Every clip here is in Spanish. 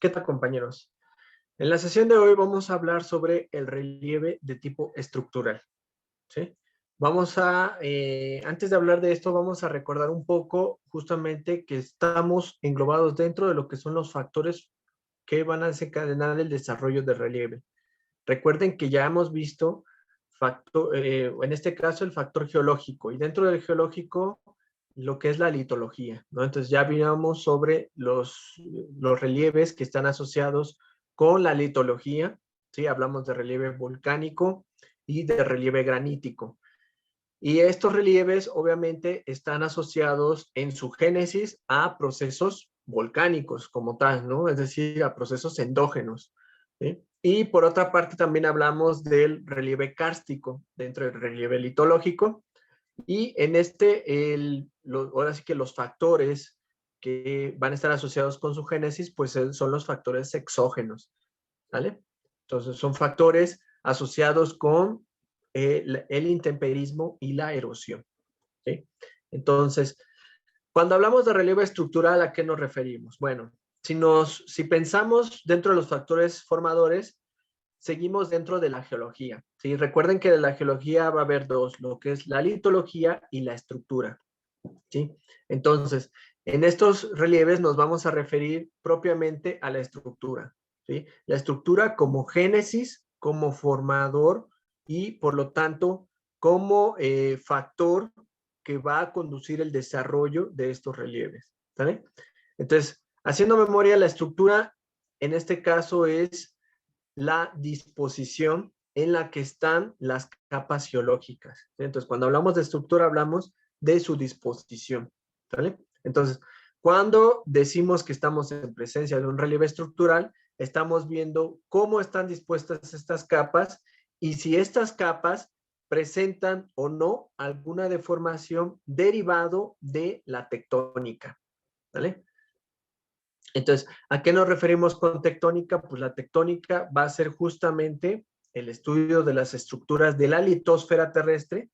¿Qué tal, compañeros? En la sesión de hoy vamos a hablar sobre el relieve de tipo estructural, ¿sí? Antes de hablar de esto, vamos a recordar un poco justamente que estamos englobados dentro de lo que son los factores que van a desencadenar el desarrollo del relieve. Recuerden que ya hemos visto, en este caso, el factor geológico, y dentro del geológico, lo que es la litología, ¿no? Entonces ya vimos sobre los relieves que están asociados con la litología, ¿sí? Hablamos de relieve volcánico y de relieve granítico. Y estos relieves obviamente están asociados en su génesis a procesos volcánicos como tal, ¿no? Es decir, a procesos endógenos, ¿sí? Y por otra parte también hablamos del relieve kárstico dentro del relieve litológico. Y en ahora sí que los factores que van a estar asociados con su génesis, pues son los factores exógenos, ¿vale? Entonces son factores asociados con el intemperismo y la erosión, ¿sí? Entonces, cuando hablamos de relieve estructural, ¿a qué nos referimos? Bueno, si pensamos dentro de los factores formadores, seguimos dentro de la geología, ¿sí? Recuerden que de la geología va a haber dos, lo que es la litología y la estructura, ¿sí? Entonces, en estos relieves nos vamos a referir propiamente a la estructura, ¿sí? La estructura como génesis, como formador y, por lo tanto, como factor que va a conducir el desarrollo de estos relieves, ¿vale? Entonces, haciendo memoria, la estructura en este caso es la disposición en la que están las capas geológicas, ¿sí? Entonces, cuando hablamos de estructura, hablamos de su disposición, ¿vale? Entonces, cuando decimos que estamos en presencia de un relieve estructural, estamos viendo cómo están dispuestas estas capas y si estas capas presentan o no alguna deformación derivado de la tectónica, ¿vale? Entonces, ¿a qué nos referimos con tectónica? Pues la tectónica va a ser justamente el estudio de las estructuras de la litosfera terrestre,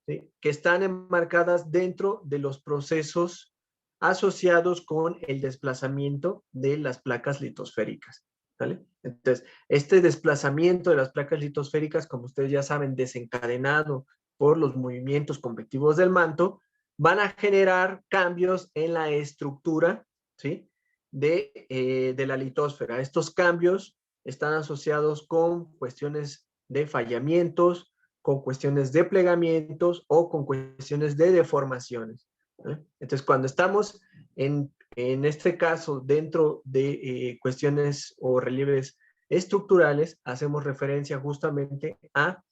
¿sí? Que están enmarcadas dentro de los procesos asociados con el desplazamiento de las placas litosféricas, ¿vale? Entonces, este desplazamiento de las placas litosféricas, como ustedes ya saben, desencadenado por los movimientos convectivos del manto, van a generar cambios en la estructura, ¿sí? De la litosfera. Estos cambios están asociados con cuestiones de fallamientos, con cuestiones de plegamientos o con cuestiones de deformaciones, ¿eh? Entonces, cuando estamos en este caso dentro de cuestiones o relieves estructurales, hacemos referencia justamente a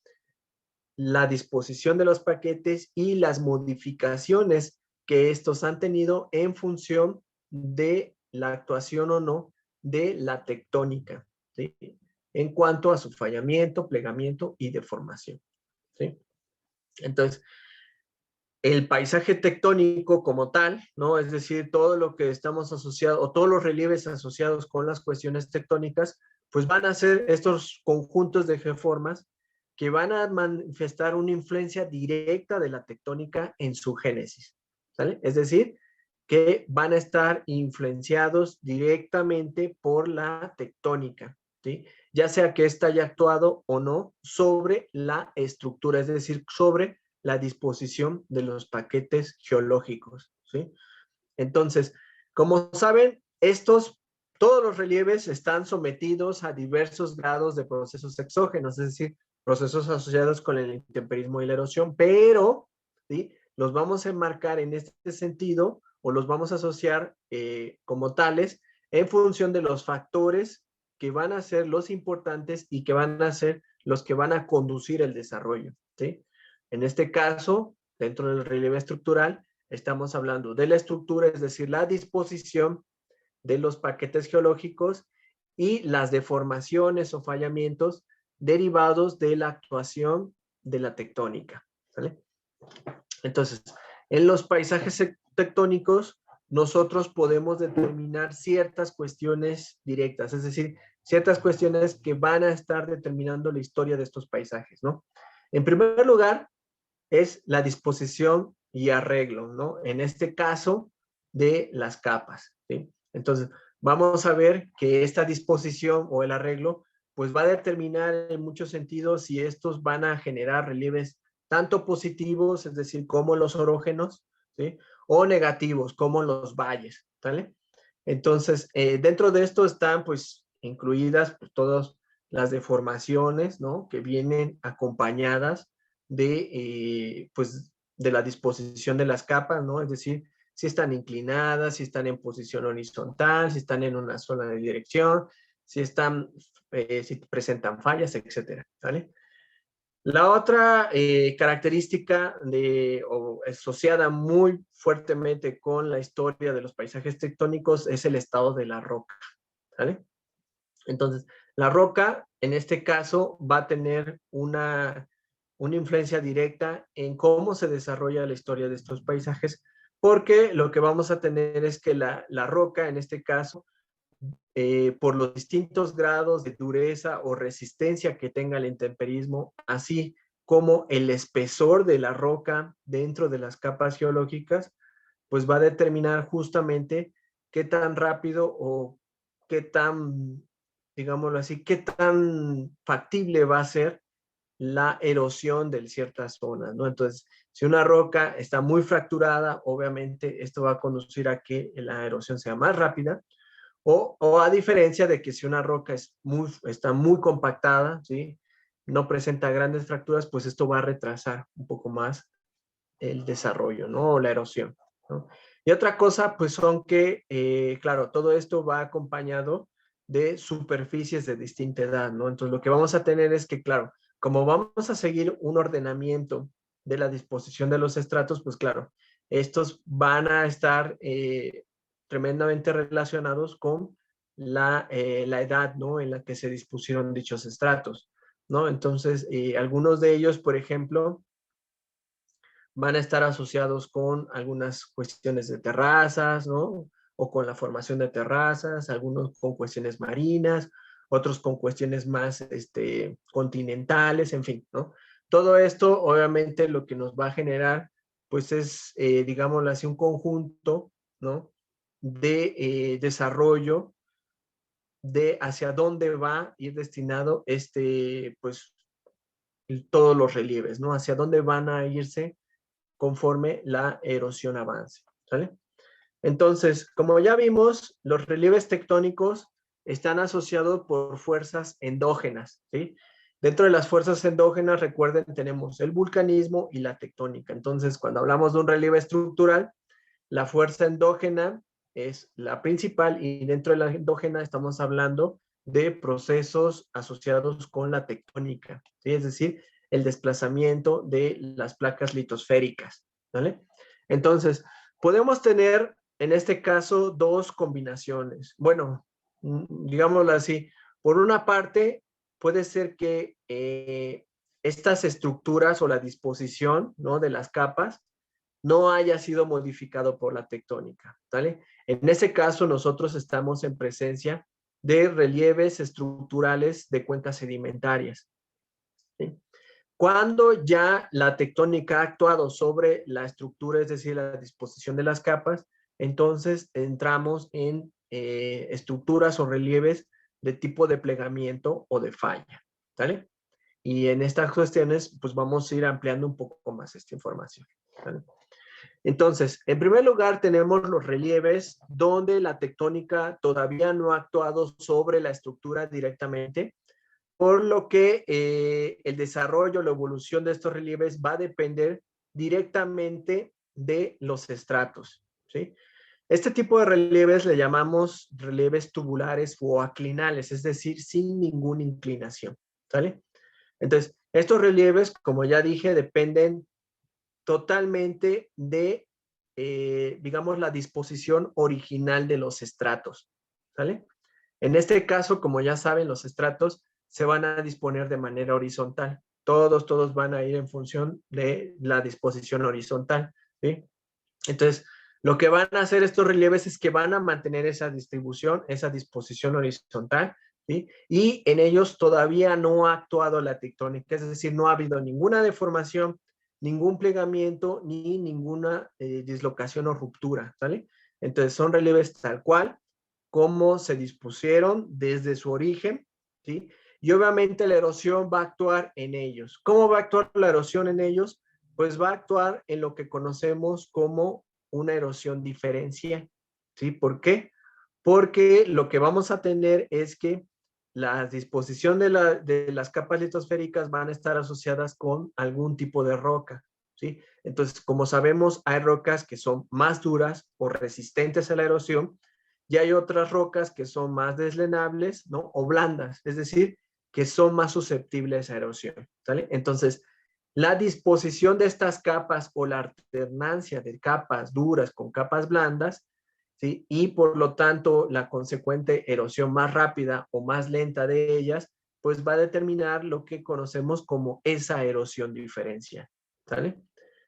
la disposición de los paquetes y las modificaciones que estos han tenido en función de la actuación o no de la tectónica, ¿sí? En cuanto a su fallamiento, plegamiento y deformación, ¿sí? Entonces, el paisaje tectónico como tal, ¿no? Es decir, todo lo que estamos asociados, o todos los relieves asociados con las cuestiones tectónicas, pues van a ser estos conjuntos de geoformas que van a manifestar una influencia directa de la tectónica en su génesis, ¿sale? Es decir, que van a estar influenciados directamente por la tectónica, ¿sí? Ya sea que ésta haya actuado o no sobre la estructura, es decir, sobre la disposición de los paquetes geológicos, ¿sí? Entonces, como saben, todos los relieves están sometidos a diversos grados de procesos exógenos, es decir, procesos asociados con el intemperismo y la erosión, pero, ¿sí? Los vamos a enmarcar en este sentido o los vamos a asociar como tales en función de los factores que van a ser los importantes y que van a ser los que van a conducir el desarrollo, ¿sí? En este caso, dentro del relieve estructural, estamos hablando de la estructura, es decir, la disposición de los paquetes geológicos y las deformaciones o fallamientos derivados de la actuación de la tectónica, ¿vale? Entonces, en los paisajes tectónicos, nosotros podemos determinar ciertas cuestiones directas, es decir, ciertas cuestiones que van a estar determinando la historia de estos paisajes, ¿no? En primer lugar, es la disposición y arreglo, ¿no? En este caso, de las capas, ¿sí? Entonces, vamos a ver que esta disposición o el arreglo pues va a determinar en muchos sentidos si estos van a generar relieves tanto positivos, es decir, como los orógenos, ¿sí? O negativos, como los valles, ¿vale? Entonces, dentro de esto están pues incluidas pues, todas las deformaciones, ¿no? Que vienen acompañadas pues, de la disposición de las capas, ¿no? Es decir, si están inclinadas, si están en posición horizontal, si están en una zona de dirección, si presentan fallas, etcétera, ¿vale? La otra característica asociada muy fuertemente con la historia de los paisajes tectónicos es el estado de la roca, ¿vale? Entonces, la roca, en este caso, va a tener una influencia directa en cómo se desarrolla la historia de estos paisajes, porque lo que vamos a tener es que la roca, en este caso, por los distintos grados de dureza o resistencia que tenga el intemperismo, así como el espesor de la roca dentro de las capas geológicas, pues va a determinar justamente qué tan rápido o qué tan, digámoslo así, qué tan factible va a ser la erosión de ciertas zonas, ¿no? Entonces, si una roca está muy fracturada, obviamente esto va a conducir a que la erosión sea más rápida, o a diferencia de que si una roca está muy compactada, ¿sí? No presenta grandes fracturas, pues esto va a retrasar un poco más el desarrollo, ¿no? O la erosión, ¿no? Y otra cosa, pues son que, claro, todo esto va acompañado de superficies de distinta edad, ¿no? Entonces, lo que vamos a tener es que, claro, como vamos a seguir un ordenamiento de la disposición de los estratos, pues claro, estos van a estar tremendamente relacionados con la edad, ¿no? En la que se dispusieron dichos estratos, ¿no? Entonces, algunos de ellos, por ejemplo, van a estar asociados con algunas cuestiones de terrazas, ¿no? O con la formación de terrazas, algunos con cuestiones marinas, otros con cuestiones más continentales, en fin, ¿no? Todo esto, obviamente, lo que nos va a generar, pues es, digámoslo así, un conjunto, ¿no? De desarrollo de hacia dónde va a ir destinado pues, todos los relieves, ¿no? Hacia dónde van a irse conforme la erosión avance, ¿sale? Entonces, como ya vimos, los relieves tectónicos están asociados por fuerzas endógenas, ¿sí? Dentro de las fuerzas endógenas, recuerden, tenemos el vulcanismo y la tectónica. Entonces, cuando hablamos de un relieve estructural, la fuerza endógena es la principal y dentro de la endógena estamos hablando de procesos asociados con la tectónica, ¿sí? Es decir, el desplazamiento de las placas litosféricas, ¿vale? Entonces, podemos tener en este caso dos combinaciones. Bueno, digámoslo así, por una parte puede ser que estas estructuras o la disposición, ¿no? De las capas no haya sido modificado por la tectónica, ¿vale? En ese caso, nosotros estamos en presencia de relieves estructurales de cuencas sedimentarias, ¿sí? Cuando ya la tectónica ha actuado sobre la estructura, es decir, la disposición de las capas, entonces entramos en estructuras o relieves de tipo de plegamiento o de falla, ¿vale? Y en estas cuestiones, pues vamos a ir ampliando un poco más esta información, ¿vale? Entonces, en primer lugar, tenemos los relieves donde la tectónica todavía no ha actuado sobre la estructura directamente, por lo que el desarrollo, la evolución de estos relieves va a depender directamente de los estratos, ¿sí? Este tipo de relieves le llamamos relieves tubulares o aclinales, es decir, sin ninguna inclinación, ¿sale? Entonces, estos relieves, como ya dije, dependen totalmente de, digamos, la disposición original de los estratos, ¿sale? En este caso, como ya saben, los estratos se van a disponer de manera horizontal. Todos van a ir en función de la disposición horizontal, ¿sí? Entonces, lo que van a hacer estos relieves es que van a mantener esa distribución, esa disposición horizontal, ¿sí? Y en ellos todavía no ha actuado la tectónica, es decir, no ha habido ninguna deformación, ningún plegamiento, ni ninguna dislocación o ruptura, ¿sale? Entonces, son relieves tal cual, cómo se dispusieron desde su origen, ¿sí? Y obviamente la erosión va a actuar en ellos. ¿Cómo va a actuar la erosión en ellos? Pues va a actuar en lo que conocemos como una erosión diferencial, ¿sí? ¿Por qué? Porque lo que vamos a tener es que la disposición de las capas litosféricas van a estar asociadas con algún tipo de roca, ¿sí? Entonces, como sabemos, hay rocas que son más duras o resistentes a la erosión y hay otras rocas que son más deslenables, ¿no? O blandas, es decir, que son más susceptibles a erosión, ¿sale? Entonces, la disposición de estas capas o la alternancia de capas duras con capas blandas, ¿sí? Y por lo tanto la consecuente erosión más rápida o más lenta de ellas, pues va a determinar lo que conocemos como esa erosión diferencial, ¿sale?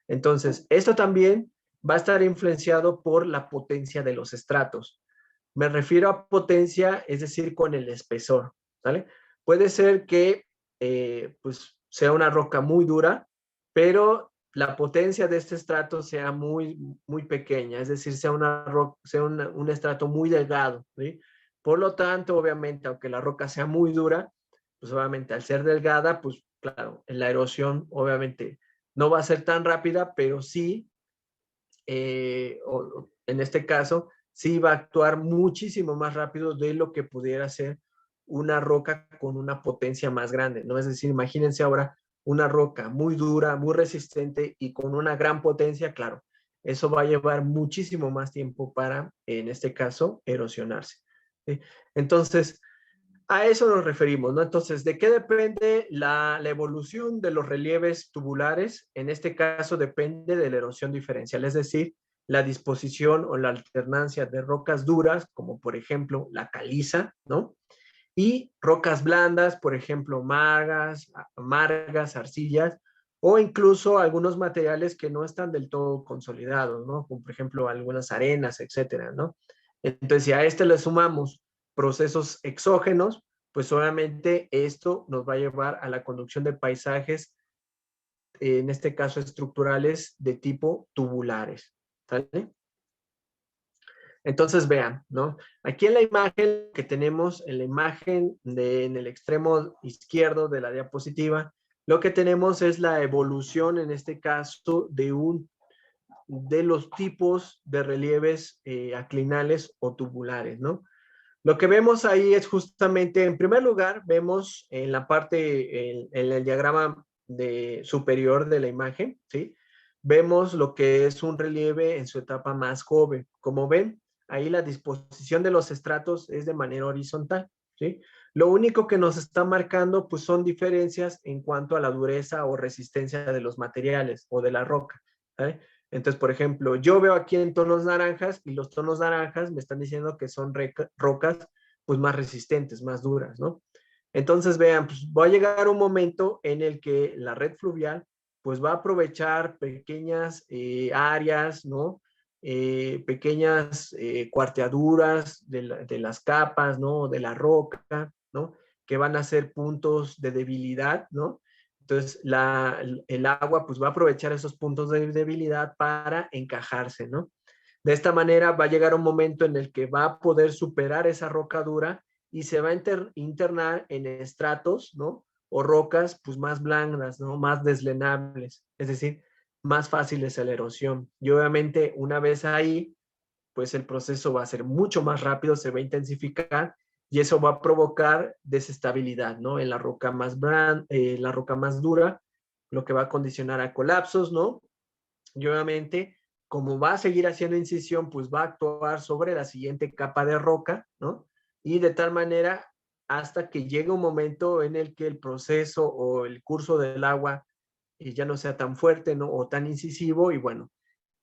Entonces, esto también va a estar influenciado por la potencia de los estratos. Me refiero a potencia, es decir, con el espesor, ¿sale? Puede ser que pues sea una roca muy dura, pero la potencia de este estrato sea muy pequeña, es decir, sea un estrato muy delgado, ¿sí? Por lo tanto, obviamente, aunque la roca sea muy dura, pues obviamente al ser delgada, pues claro, la erosión obviamente no va a ser tan rápida, pero sí, en este caso, sí va a actuar muchísimo más rápido de lo que pudiera ser una roca con una potencia más grande, ¿no? Es decir, imagínense ahora una roca muy dura, muy resistente y con una gran potencia, claro, eso va a llevar muchísimo más tiempo para, en este caso, erosionarse, ¿sí? Entonces, a eso nos referimos, ¿no? Entonces, ¿de qué depende la evolución de los relieves tubulares? En este caso depende de la erosión diferencial, es decir, la disposición o la alternancia de rocas duras, como por ejemplo la caliza, ¿no? Y rocas blandas, por ejemplo, margas, arcillas, o incluso algunos materiales que no están del todo consolidados, ¿no? Como por ejemplo algunas arenas, etcétera, ¿no? Entonces, si a este le sumamos procesos exógenos, pues obviamente esto nos va a llevar a la conducción de paisajes, en este caso estructurales de tipo tubulares, ¿sale? Entonces vean, ¿no? Aquí en la imagen que tenemos, en la imagen en el extremo izquierdo de la diapositiva, lo que tenemos es la evolución, en este caso, de los tipos de relieves aclinales o tubulares, ¿no? Lo que vemos ahí es justamente, en primer lugar, vemos en la parte, en el diagrama superior de la imagen, ¿sí? Vemos lo que es un relieve en su etapa más joven. Como ven, ahí la disposición de los estratos es de manera horizontal, ¿sí? Lo único que nos está marcando, pues, son diferencias en cuanto a la dureza o resistencia de los materiales o de la roca, ¿sí? Entonces, por ejemplo, yo veo aquí en tonos naranjas y los tonos naranjas me están diciendo que son rocas pues más resistentes, más duras, ¿no? Entonces, vean, pues va a llegar un momento en el que la red fluvial pues va a aprovechar pequeñas áreas, ¿no? Pequeñas cuarteaduras de las capas, ¿no? De la roca, ¿no? Que van a ser puntos de debilidad, ¿no? Entonces, el agua pues va a aprovechar esos puntos de debilidad para encajarse, ¿no? De esta manera va a llegar un momento en el que va a poder superar esa roca dura y se va a internar en estratos, ¿no? O rocas pues más blandas, ¿no? Más deslenables, es decir, más fáciles a la erosión. Y obviamente una vez ahí, pues el proceso va a ser mucho más rápido, se va a intensificar y eso va a provocar desestabilidad, ¿no? En la roca más dura, lo que va a condicionar a colapsos, ¿no? Y obviamente, como va a seguir haciendo incisión, pues va a actuar sobre la siguiente capa de roca, ¿no? Y de tal manera hasta que llegue un momento en el que el proceso o el curso del agua ya no sea tan fuerte, ¿no? O tan incisivo y bueno,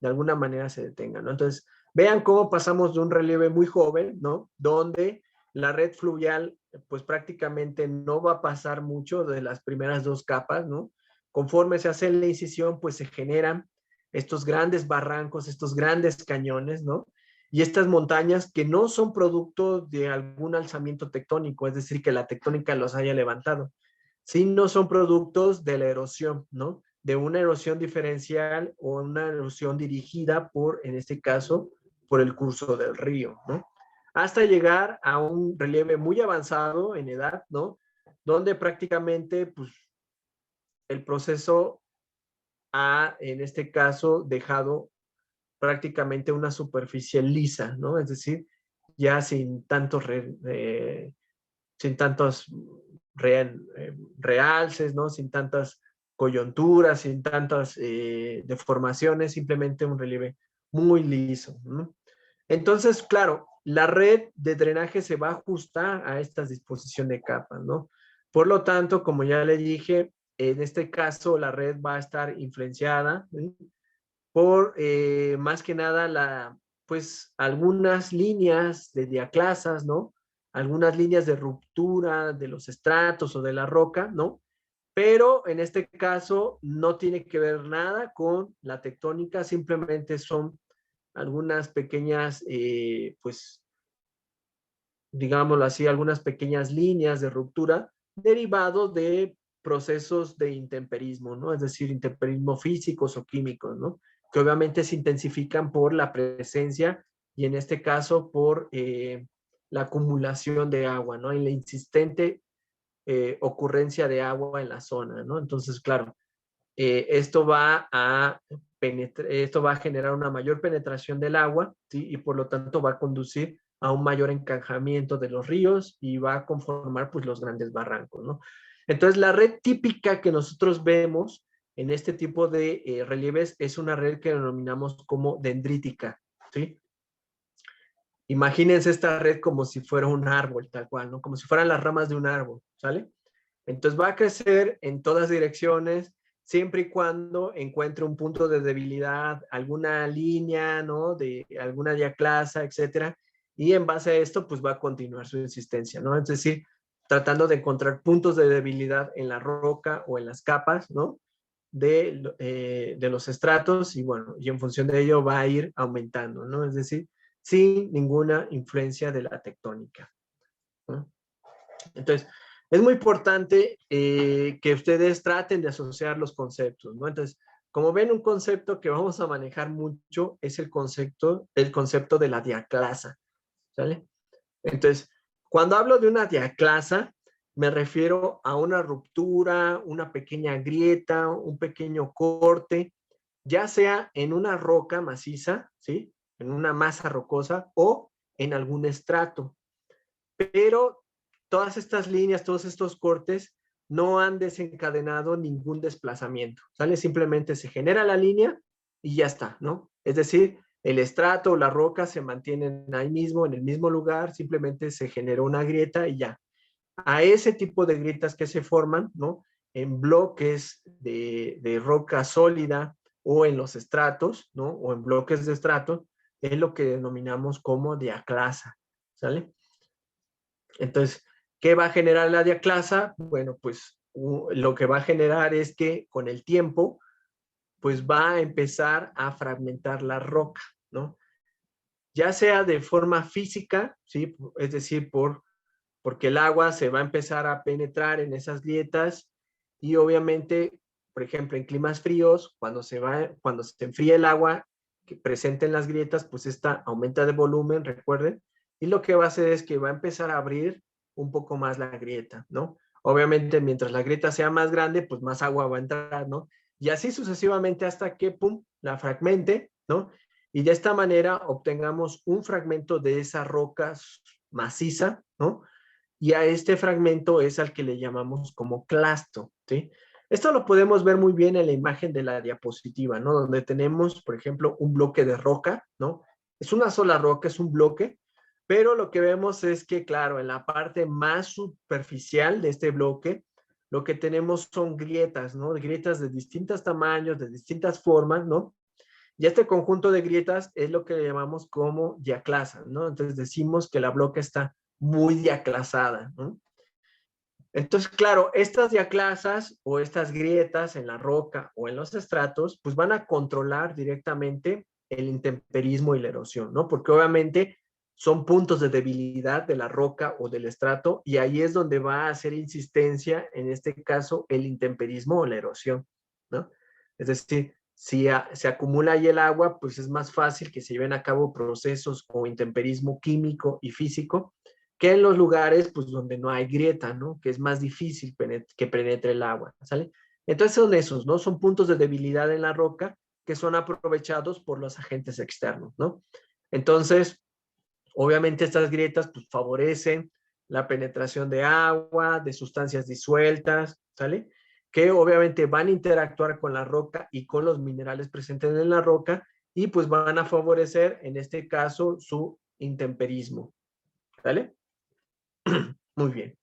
de alguna manera se detenga, ¿no? Entonces, vean cómo pasamos de un relieve muy joven, ¿no? Donde la red fluvial, pues prácticamente no va a pasar mucho de las primeras dos capas, ¿no? Conforme se hace la incisión, pues se generan estos grandes barrancos, estos grandes cañones, ¿no? Y estas montañas que no son producto de algún alzamiento tectónico, es decir, que la tectónica los haya levantado, sino son productos de la erosión, ¿no? De una erosión diferencial o una erosión dirigida por, en este caso, por el curso del río, ¿no? hasta llegar a un relieve muy avanzado en edad, ¿no? Donde prácticamente, pues, el proceso ha, en este caso, dejado prácticamente una superficie lisa, ¿no? Es decir, ya sin tantos realces, ¿no? Sin tantas coyunturas, sin tantas deformaciones, simplemente un relieve muy liso, ¿no? Entonces, claro, la red de drenaje se va a ajustar a esta disposición de capas, ¿no? Por lo tanto, como ya le dije, en este caso la red va a estar influenciada, ¿sí? Por más que nada pues algunas líneas de diaclasas, ¿no? Algunas líneas de ruptura de los estratos o de la roca, ¿no? Pero en este caso no tiene que ver nada con la tectónica, simplemente son algunas pequeñas, pues, digámoslo así, algunas pequeñas líneas de ruptura derivados de procesos de intemperismo, ¿no? Es decir, intemperismo físicos o químicos, ¿no? Que obviamente se intensifican por la presencia y en este caso por la acumulación de agua, ¿no? Y la insistente ocurrencia de agua en la zona, ¿no? Entonces, claro, esto va a esto va a generar una mayor penetración del agua, ¿sí? Y por lo tanto va a conducir a un mayor encajamiento de los ríos y va a conformar pues los grandes barrancos, ¿no? Entonces la red típica que nosotros vemos en este tipo de relieves es una red que denominamos como dendrítica, ¿sí? Imagínense esta red como si fuera un árbol, tal cual, ¿no? Como si fueran las ramas de un árbol, ¿sale? Entonces va a crecer en todas direcciones, siempre y cuando encuentre un punto de debilidad, alguna línea, ¿no? De alguna diaclasa, etcétera. Y en base a esto, pues va a continuar su insistencia, ¿no? Es decir, tratando de encontrar puntos de debilidad en la roca o en las capas, ¿no? De los estratos y bueno, y en función de ello va a ir aumentando, ¿no? Es decir, sin ninguna influencia de la tectónica, ¿no? Entonces, es muy importante que ustedes traten de asociar los conceptos, ¿no? Entonces, como ven, un concepto que vamos a manejar mucho es el concepto de la diaclasa, ¿sale? Entonces, cuando hablo de una diaclasa, me refiero a una ruptura, una pequeña grieta, un pequeño corte, ya sea en una roca maciza, ¿sí? En una masa rocosa o en algún estrato. Pero todas estas líneas, todos estos cortes no han desencadenado ningún desplazamiento, ¿sale? Simplemente se genera la línea y ya está, ¿no? Es decir, el estrato o la roca se mantienen ahí mismo, en el mismo lugar, simplemente se generó una grieta y ya. A ese tipo de grietas que se forman, ¿no? En bloques de roca sólida o en los estratos, ¿no? O en bloques de estrato, es lo que denominamos como diaclasa, ¿sale? Entonces, ¿qué va a generar la diaclasa? Bueno, pues lo que va a generar es que con el tiempo, pues va a empezar a fragmentar la roca, ¿no? Ya sea de forma física, ¿sí? Es decir, porque el agua se va a empezar a penetrar en esas grietas y obviamente, por ejemplo, en climas fríos, cuando se enfría el agua que presente en las grietas, pues esta aumenta de volumen, recuerden, y lo que va a hacer es que va a empezar a abrir un poco más la grieta, ¿no? Obviamente, mientras la grieta sea más grande, pues más agua va a entrar, ¿no? Y así sucesivamente hasta que, pum, la fragmente, ¿no? Y de esta manera obtengamos un fragmento de esa roca maciza, ¿no? Y a este fragmento es al que le llamamos como clasto, ¿sí? Esto lo podemos ver muy bien en la imagen de la diapositiva, ¿no? Donde tenemos, por ejemplo, un bloque de roca, ¿no? Es una sola roca, es un bloque, pero lo que vemos es que, claro, en la parte más superficial de este bloque, lo que tenemos son grietas, ¿no? Grietas de distintos tamaños, de distintas formas, ¿no? Y este conjunto de grietas es lo que llamamos como diaclasa, ¿no? Entonces decimos que la bloque está muy diaclasada, ¿no? Entonces, claro, estas diaclasas o estas grietas en la roca o en los estratos, pues van a controlar directamente el intemperismo y la erosión, ¿no? Porque obviamente son puntos de debilidad de la roca o del estrato y ahí es donde va a hacer insistencia, en este caso, el intemperismo o la erosión, ¿no? Es decir, si se acumula ahí el agua, pues es más fácil que se lleven a cabo procesos o intemperismo químico y físico que en los lugares pues donde no hay grieta, ¿no? Que es más difícil que penetre el agua, ¿sale? Entonces son esos, ¿no? Son puntos de debilidad en la roca que son aprovechados por los agentes externos, ¿no? Entonces, obviamente estas grietas pues favorecen la penetración de agua, de sustancias disueltas, ¿sale? Que obviamente van a interactuar con la roca y con los minerales presentes en la roca y pues van a favorecer, en este caso, su intemperismo, ¿vale? Muy bien.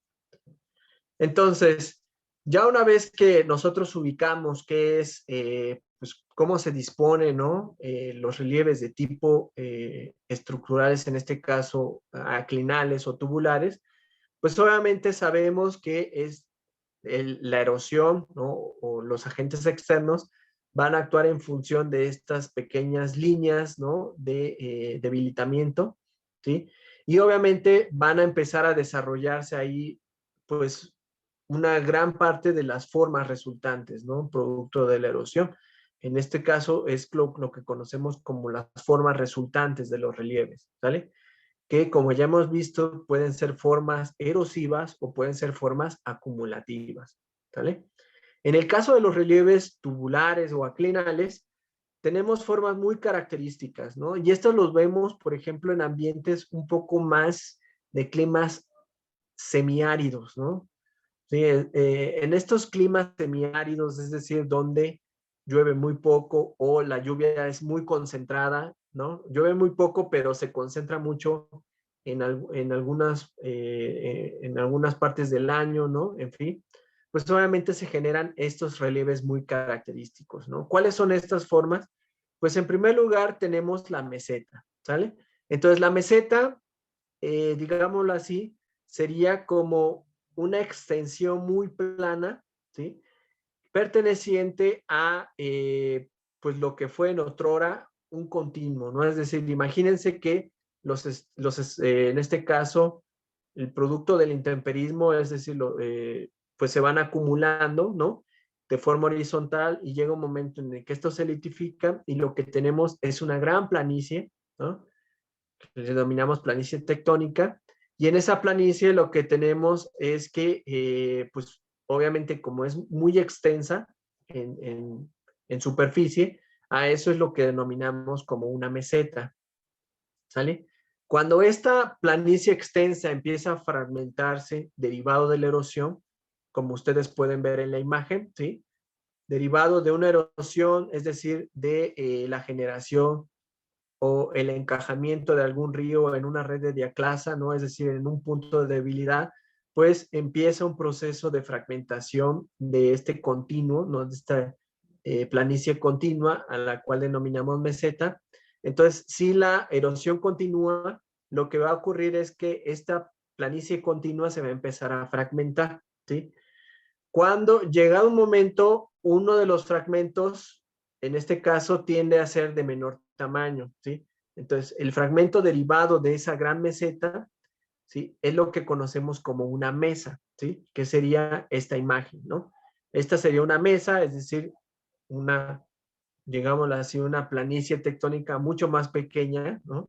Entonces, ya una vez que nosotros ubicamos qué es, pues, cómo se dispone, ¿no? Los relieves de tipo estructurales, en este caso, aclinales o tubulares, pues obviamente sabemos que es la erosión, ¿no? O los agentes externos van a actuar en función de estas pequeñas líneas, ¿no? De debilitamiento, ¿sí? Y obviamente van a empezar a desarrollarse ahí, pues, una gran parte de las formas resultantes, ¿no? Producto de la erosión. En este caso es lo que conocemos como las formas resultantes de los relieves, ¿sale? Que como ya hemos visto pueden ser formas erosivas o pueden ser formas acumulativas, ¿sale? En el caso de los relieves tubulares o aclinales, tenemos formas muy características, ¿no? Y estos los vemos, por ejemplo, en ambientes un poco más de climas semiáridos, ¿no? Sí, en estos climas semiáridos, es decir, donde llueve muy poco o la lluvia es muy concentrada, ¿no? Llueve muy poco, pero se concentra mucho en algunas partes del año, ¿no? En fin, pues obviamente se generan estos relieves muy característicos, ¿no? ¿Cuáles son estas formas? Pues en primer lugar tenemos la meseta, ¿sale? Entonces la meseta, digámoslo así, sería como una extensión muy plana, ¿sí? Perteneciente a, pues, lo que fue en otrora un continuo, ¿no? Es decir, imagínense que en este caso, el producto del intemperismo, es decir, pues se van acumulando, ¿no? De forma horizontal y llega un momento en el que esto se litifica y lo que tenemos es una gran planicie, ¿no? Le denominamos planicie tectónica, y en esa planicie lo que tenemos es que, pues obviamente como es muy extensa en superficie, a eso es lo que denominamos como una meseta, ¿sale? Cuando esta planicie extensa empieza a fragmentarse derivado de la erosión, como ustedes pueden ver en la imagen, ¿sí? Derivado de una erosión, es decir, de la generación o el encajamiento de algún río en una red de diaclasa, ¿no? Es decir, en un punto de debilidad, pues empieza un proceso de fragmentación de este continuo, ¿no? De esta planicie continua a la cual denominamos meseta. Entonces, si la erosión continúa, lo que va a ocurrir es que esta planicie continua se va a empezar a fragmentar, ¿sí? Cuando llega un momento, uno de los fragmentos, en este caso, tiende a ser de menor tamaño, ¿sí? Entonces, el fragmento derivado de esa gran meseta, ¿sí? Es lo que conocemos como una mesa, ¿sí? Que sería esta imagen, ¿no? Esta sería una mesa, es decir, una, digámoslo así, una planicie tectónica mucho más pequeña, ¿no?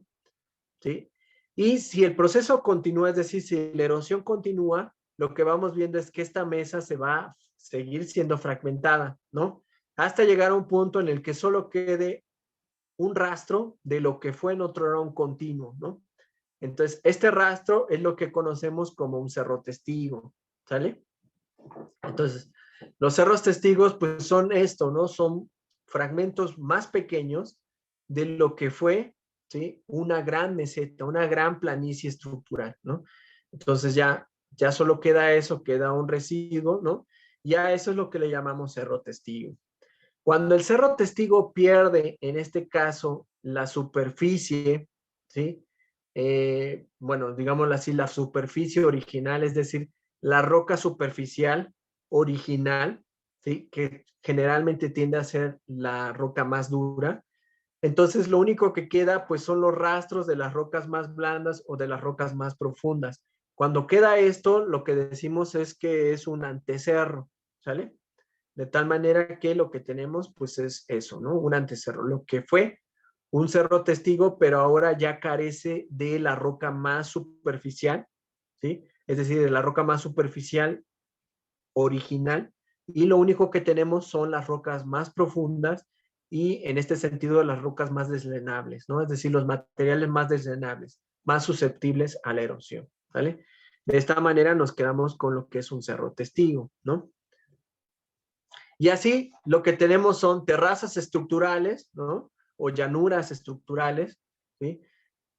¿Sí? Y si el proceso continúa, es decir, si la erosión continúa, lo que vamos viendo es que esta mesa se va a seguir siendo fragmentada, ¿no? Hasta llegar a un punto en el que solo quede un rastro de lo que fue en otro era un continuo, ¿no? Entonces, este rastro es lo que conocemos como un cerro testigo, ¿sale? Entonces, los cerros testigos, pues son esto, ¿no? Son fragmentos más pequeños de lo que fue, ¿sí? Una gran meseta, una gran planicie estructural, ¿no? Entonces ya solo queda eso, queda un residuo, ¿no? Ya eso es lo que le llamamos cerro testigo. Cuando el cerro testigo pierde, en este caso, la superficie, ¿sí? Bueno, digámoslo así, la superficie original, es decir, la roca superficial original, ¿sí? Que generalmente tiende a ser la roca más dura. Entonces, lo único que queda, pues, son los rastros de las rocas más blandas o de las rocas más profundas. Cuando queda esto, lo que decimos es que es un antecerro, ¿sale? De tal manera que lo que tenemos, pues es eso, ¿no? Un antecerro, lo que fue un cerro testigo, pero ahora ya carece de la roca más superficial, ¿sí? Es decir, de la roca más superficial original, y lo único que tenemos son las rocas más profundas y en este sentido las rocas más deslenables, ¿no? Es decir, los materiales más deslenables, más susceptibles a la erosión, ¿vale? De esta manera nos quedamos con lo que es un cerro testigo, ¿no? Y así lo que tenemos son terrazas estructurales, ¿no? O llanuras estructurales, ¿sí?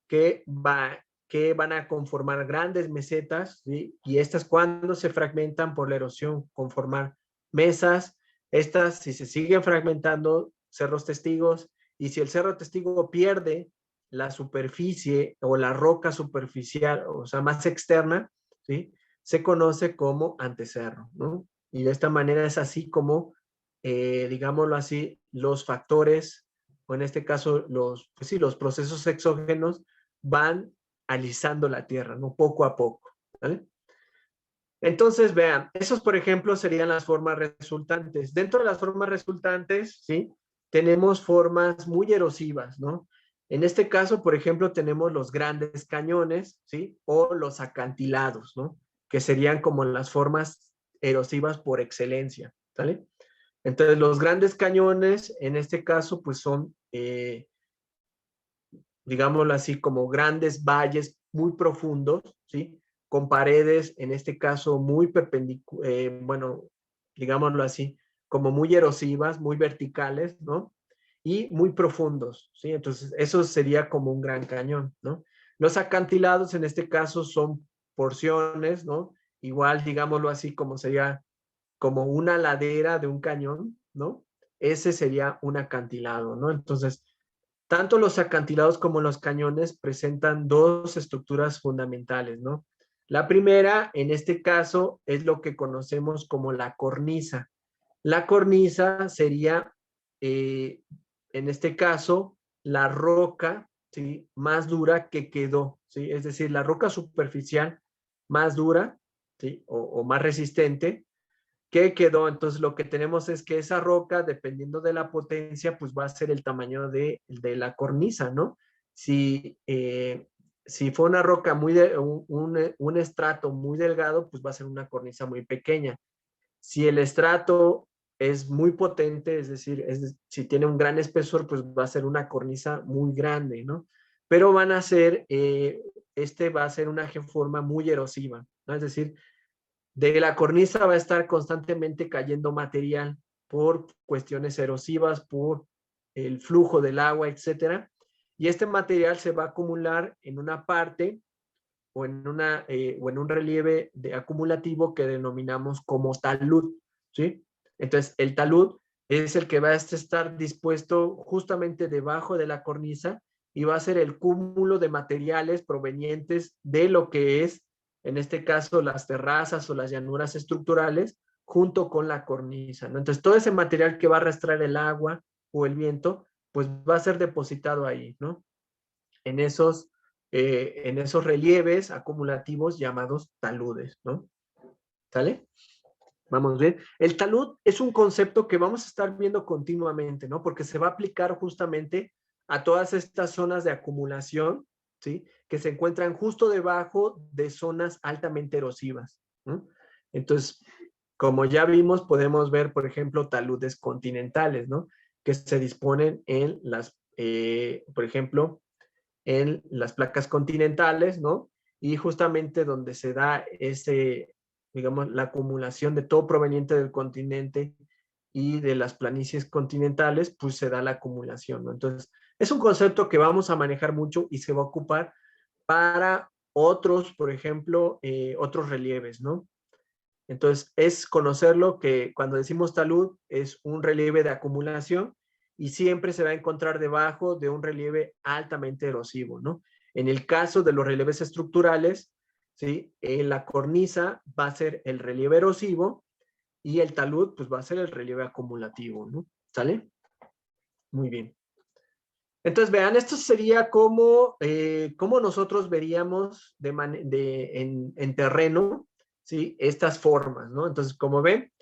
Que van a conformar grandes mesetas, ¿sí? Y estas cuando se fragmentan por la erosión, conformar mesas, estas si se siguen fragmentando, cerros testigos, y si el cerro testigo pierde la superficie o la roca superficial, o sea, más externa, ¿sí? Se conoce como antecerro, ¿no? Y de esta manera es así como, digámoslo así, los factores, o en este caso pues sí, los procesos exógenos van alisando la tierra, ¿no? Poco a poco, ¿vale? Entonces, vean, esos, por ejemplo, serían las formas resultantes. Dentro de las formas resultantes, ¿sí? Tenemos formas muy erosivas, ¿no? En este caso, por ejemplo, tenemos los grandes cañones, ¿sí? O los acantilados, ¿no? Que serían como las formas erosivas por excelencia, ¿vale? Entonces, los grandes cañones, en este caso, pues son, digámoslo así, como grandes valles muy profundos, ¿sí? Con paredes, en este caso, muy perpendiculares, bueno, digámoslo así, como muy erosivas, muy verticales, ¿no? Y muy profundos, ¿sí? Entonces, eso sería como un gran cañón, ¿no? Los acantilados, en este caso, son porciones, ¿no? Igual, digámoslo así, como sería como una ladera de un cañón, ¿no? Ese sería un acantilado, ¿no? Entonces, tanto los acantilados como los cañones presentan dos estructuras fundamentales, ¿no? La primera, en este caso, es lo que conocemos como la cornisa. La cornisa sería, en este caso, la roca, ¿sí? Más dura que quedó, ¿sí? Es decir, la roca superficial más dura, ¿sí? O más resistente, ¿qué quedó? Entonces lo que tenemos es que esa roca, dependiendo de la potencia, pues va a ser el tamaño de la cornisa, ¿no? Si, si fue una roca un estrato muy delgado, pues va a ser una cornisa muy pequeña. Si el estrato es muy potente, es decir, si tiene un gran espesor, pues va a ser una cornisa muy grande, ¿no? Pero van a ser, va a ser una geoforma muy erosiva, ¿no? Es decir, de la cornisa va a estar constantemente cayendo material por cuestiones erosivas, por el flujo del agua, etcétera. Y este material se va a acumular en una parte o en un relieve acumulativo que denominamos como talud, ¿sí? Entonces, el talud es el que va a estar dispuesto justamente debajo de la cornisa y va a ser el cúmulo de materiales provenientes de lo que es, en este caso, las terrazas o las llanuras estructurales, junto con la cornisa, ¿no? Entonces, todo ese material que va a arrastrar el agua o el viento, pues va a ser depositado ahí, ¿no? En en esos relieves acumulativos llamados taludes, ¿no? ¿Sale? Vamos bien. El talud es un concepto que vamos a estar viendo continuamente, ¿no? Porque se va a aplicar justamente a todas estas zonas de acumulación, ¿sí? Que se encuentran justo debajo de zonas altamente erosivas, ¿no? Entonces, como ya vimos, podemos ver, por ejemplo, taludes continentales, ¿no? Que se disponen en por ejemplo, en las placas continentales, ¿no? Y justamente donde se da digamos, la acumulación de todo proveniente del continente y de las planicies continentales, pues se da la acumulación, ¿no? Entonces, es un concepto que vamos a manejar mucho y se va a ocupar para otros, por ejemplo, otros relieves, ¿no? Entonces, es conocerlo que cuando decimos talud es un relieve de acumulación y siempre se va a encontrar debajo de un relieve altamente erosivo, ¿no? En el caso de los relieves estructurales, ¿sí? La cornisa va a ser el relieve erosivo y el talud, pues va a ser el relieve acumulativo, ¿no? ¿Sale? Muy bien. Entonces, vean, esto sería como nosotros veríamos en terreno, ¿sí? Estas formas, ¿no? Entonces, como ven,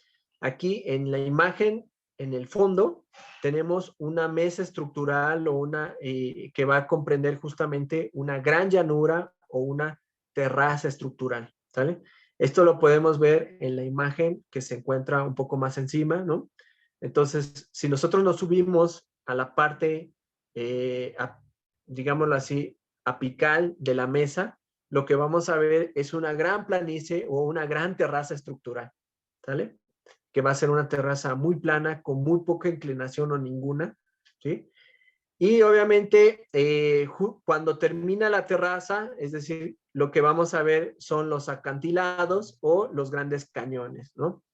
Aquí en la imagen, en el fondo, tenemos una mesa estructural o una que va a comprender justamente una gran llanura o una terraza estructural, ¿sale? Esto lo podemos ver en la imagen que se encuentra un poco más encima, ¿no? Entonces, si nosotros nos subimos a la parte, digámoslo así, apical de la mesa, lo que vamos a ver es una gran planicie o una gran terraza estructural, ¿sale? Que va a ser una terraza muy plana, con muy poca inclinación o ninguna, ¿sí? Y obviamente, cuando termina la terraza, es decir, lo que vamos a ver son los acantilados o los grandes cañones, ¿no?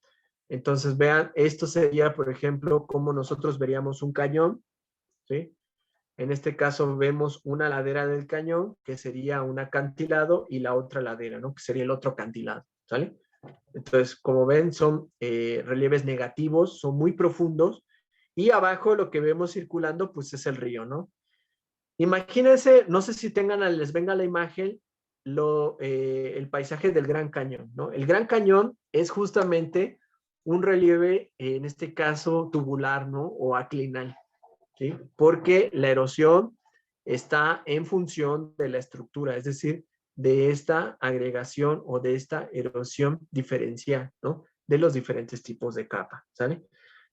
Entonces, vean, esto sería, por ejemplo, como nosotros veríamos un cañón, ¿sí? En este caso vemos una ladera del cañón, que sería un acantilado, y la otra ladera, ¿no? Que sería el otro acantilado, ¿sale? Entonces, como ven, son relieves negativos, son muy profundos, y abajo lo que vemos circulando, pues es el río, ¿no? Imagínense, no sé si les venga la imagen, el paisaje del Gran Cañón, ¿no? El Gran Cañón es justamente un relieve, en este caso, tubular, ¿no? O aclinal, ¿sí? Porque la erosión está en función de la estructura, es decir, de esta agregación o de esta erosión diferencial, ¿no? De los diferentes tipos de capa, ¿sale?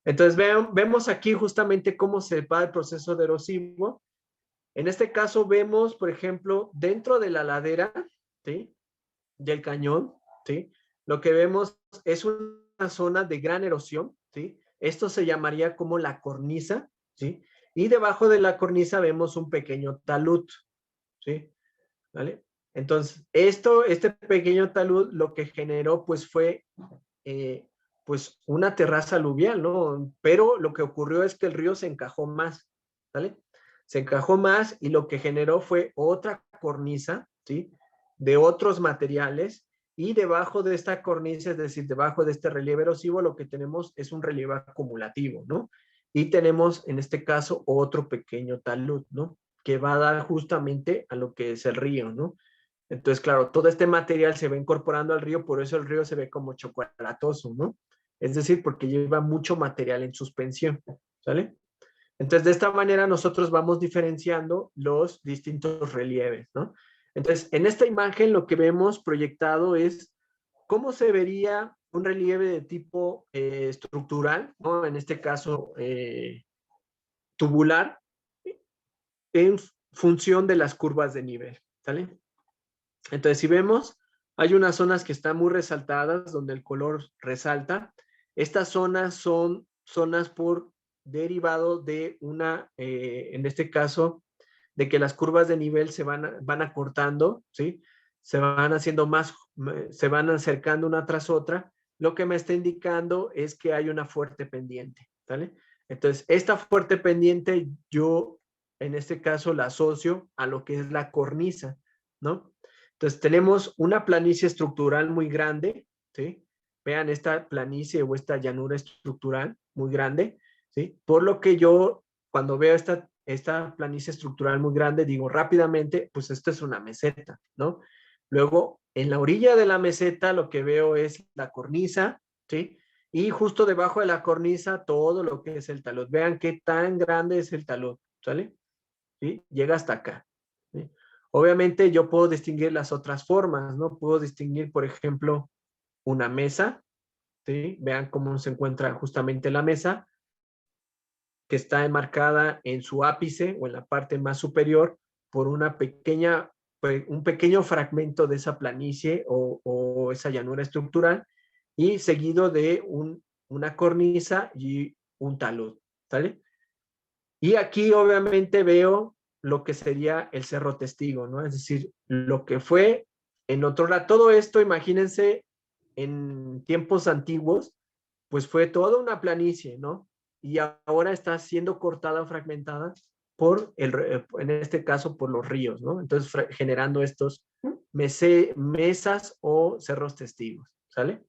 Entonces, vemos aquí justamente cómo se va el proceso de erosivo. En este caso vemos, por ejemplo, dentro de la ladera, ¿sí? Del cañón, ¿sí? Lo que vemos es una zona de gran erosión, ¿sí? Esto se llamaría como la cornisa, ¿sí? Y debajo de la cornisa vemos un pequeño talud, ¿sí? ¿Vale? Entonces, este pequeño talud lo que generó pues fue eh, pues una terraza aluvial, ¿no? Pero lo que ocurrió es que el río se encajó más, ¿vale? Se encajó más y lo que generó fue otra cornisa, ¿sí? De otros materiales, y debajo de esta cornisa, es decir, debajo de este relieve erosivo, lo que tenemos es un relieve acumulativo, ¿no? Y tenemos en este caso otro pequeño talud, ¿no? Que va a dar justamente a lo que es el río, ¿no? Entonces, claro, todo este material se va incorporando al río, por eso el río se ve como chocolatoso, ¿no? Es decir, porque lleva mucho material en suspensión, ¿sale? Entonces, de esta manera nosotros vamos diferenciando los distintos relieves, ¿no? Entonces, en esta imagen lo que vemos proyectado es cómo se vería un relieve de tipo estructural, ¿no? En este caso, tubular, en función de las curvas de nivel, ¿sale? Entonces, si vemos, hay unas zonas que están muy resaltadas, donde el color resalta. Estas zonas son zonas por derivado de en este caso, de que las curvas de nivel van acortando, ¿sí? Se van haciendo más, se van acercando una tras otra. Lo que me está indicando es que hay una fuerte pendiente, ¿vale? Entonces, esta fuerte pendiente yo, en este caso, la asocio a lo que es la cornisa, ¿no? Entonces, tenemos una planicie estructural muy grande, ¿sí? Vean esta planicie o esta llanura estructural muy grande, ¿sí? Por lo que yo, cuando veo esta planicie estructural muy grande, digo rápidamente, pues esto es una meseta, ¿no? Luego, en la orilla de la meseta, lo que veo es la cornisa, ¿sí? Y justo debajo de la cornisa, todo lo que es el talud. Vean qué tan grande es el talud, ¿sale? ¿Sí? Llega hasta acá, ¿sí? Obviamente yo puedo distinguir las otras formas, ¿no? Puedo distinguir, por ejemplo, una mesa, ¿sí? Vean cómo se encuentra justamente la mesa, que está enmarcada en su ápice o en la parte más superior por un pequeño fragmento de esa planicie o esa llanura estructural, y seguido de una cornisa y un talud, ¿sale? Y aquí obviamente veo lo que sería el Cerro Testigo, ¿no? Es decir, lo que fue en otro lado. Todo esto, imagínense, en tiempos antiguos, pues fue toda una planicie, ¿no? Y ahora está siendo cortada o fragmentada en este caso, por los ríos, ¿no? Entonces, generando estos mesas o cerros testigos, ¿sale?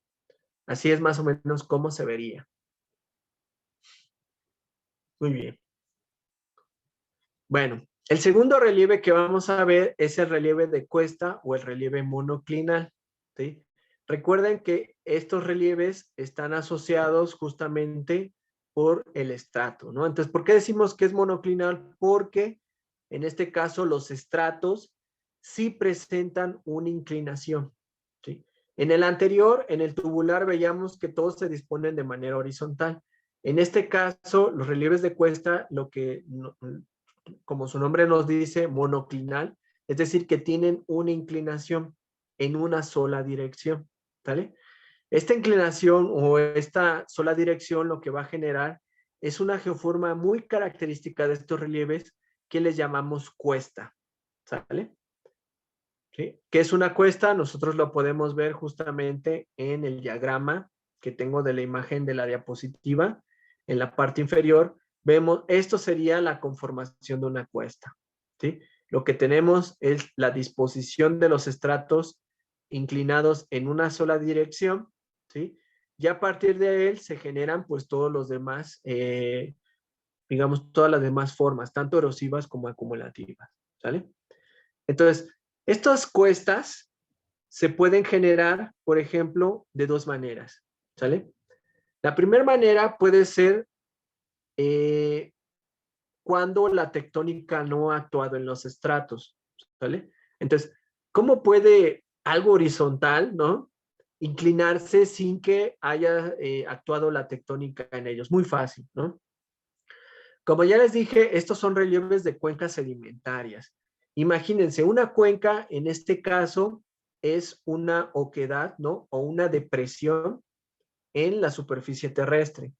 Así es más o menos cómo se vería. Muy bien. Bueno, el segundo relieve que vamos a ver es el relieve de cuesta o el relieve monoclinal, ¿sí? Recuerden que estos relieves están asociados justamente por el estrato, ¿no? Entonces, ¿por qué decimos que es monoclinal? Porque en este caso los estratos sí presentan una inclinación, ¿sí? En el anterior, en el tubular, veíamos que todos se disponen de manera horizontal. En este caso, los relieves de cuesta, como su nombre nos dice, monoclinal, es decir, que tienen una inclinación en una sola dirección, ¿vale? Esta inclinación o esta sola dirección lo que va a generar es una geoforma muy característica de estos relieves que les llamamos cuesta, ¿sale? ¿Sí? ¿Qué es una cuesta? Nosotros lo podemos ver justamente en el diagrama que tengo de la imagen de la diapositiva. En la parte inferior vemos, esto sería la conformación de una cuesta, ¿sí? Lo que tenemos es la disposición de los estratos inclinados en una sola dirección, ¿sí? Y a partir de él se generan pues todos los demás, digamos, todas las demás formas, tanto erosivas como acumulativas, ¿sale? Entonces, estas cuestas se pueden generar, por ejemplo, de dos maneras, ¿sale? La primera manera puede ser cuando la tectónica no ha actuado en los estratos, ¿sale? Entonces, ¿cómo puede algo horizontal, ¿no? Inclinarse sin que haya actuado la tectónica en ellos? Muy fácil, ¿no? Como ya les dije, estos son relieves de cuencas sedimentarias. Imagínense, una cuenca, en este caso, es una oquedad, ¿no? O una depresión en la superficie terrestre.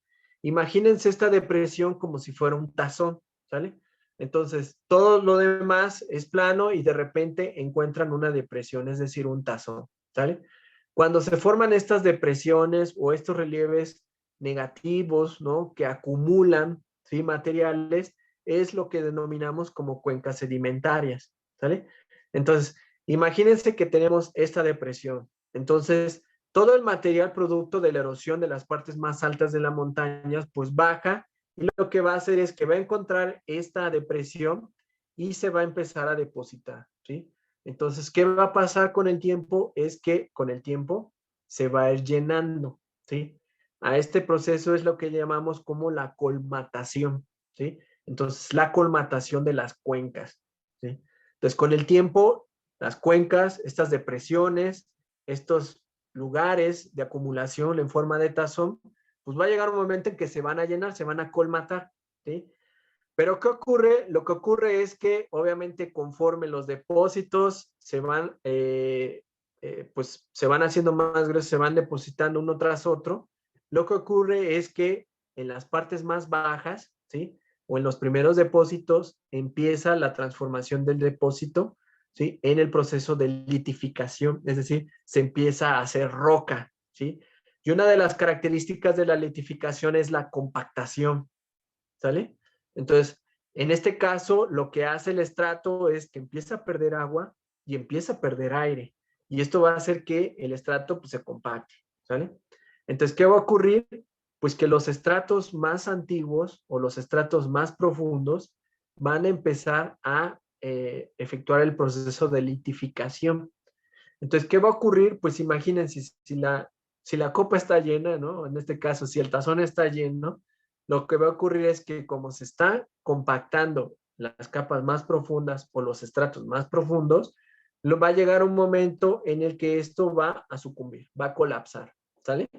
Imagínense esta depresión como si fuera un tazón, ¿sale? Entonces, todo lo demás es plano y de repente encuentran una depresión, es decir, un tazón, ¿sale? Cuando se forman estas depresiones o estos relieves negativos, ¿no? Que acumulan, ¿sí? Materiales, es lo que denominamos como cuencas sedimentarias, ¿sale? Entonces, imagínense que tenemos esta depresión. Entonces, todo el material producto de la erosión de las partes más altas de la montaña, pues baja y lo que va a hacer es que va a encontrar esta depresión y se va a empezar a depositar, ¿sí? Entonces, ¿qué va a pasar con el tiempo? Es que con el tiempo se va a ir llenando, ¿sí? A este proceso es lo que llamamos como la colmatación, ¿sí? Entonces, la colmatación de las cuencas, ¿sí? Entonces, con el tiempo, las cuencas, estas depresiones, estos lugares de acumulación en forma de tazón, pues va a llegar un momento en que se van a llenar, se van a colmatar, ¿sí? Pero ¿qué ocurre? Lo que ocurre es que obviamente conforme los depósitos se van, pues se van haciendo más gruesos, se van depositando uno tras otro, lo que ocurre es que en las partes más bajas, ¿sí? O en los primeros depósitos empieza la transformación del depósito, ¿sí? En el proceso de litificación, es decir, se empieza a hacer roca, ¿sí? Y una de las características de la litificación es la compactación, ¿sale? Entonces, en este caso, lo que hace el estrato es que empieza a perder agua y empieza a perder aire. Y esto va a hacer que el estrato pues, se compacte, ¿sale? Entonces, ¿qué va a ocurrir? Pues que los estratos más antiguos o los estratos más profundos van a empezar a efectuar el proceso de litificación. Entonces, ¿qué va a ocurrir? Pues imagínense, si la copa está llena, ¿no? En este caso, si el tazón está lleno, lo que va a ocurrir es que como se está compactando las capas más profundas o los estratos más profundos, va a llegar un momento en el que esto va a sucumbir, va a colapsar, ¿sale?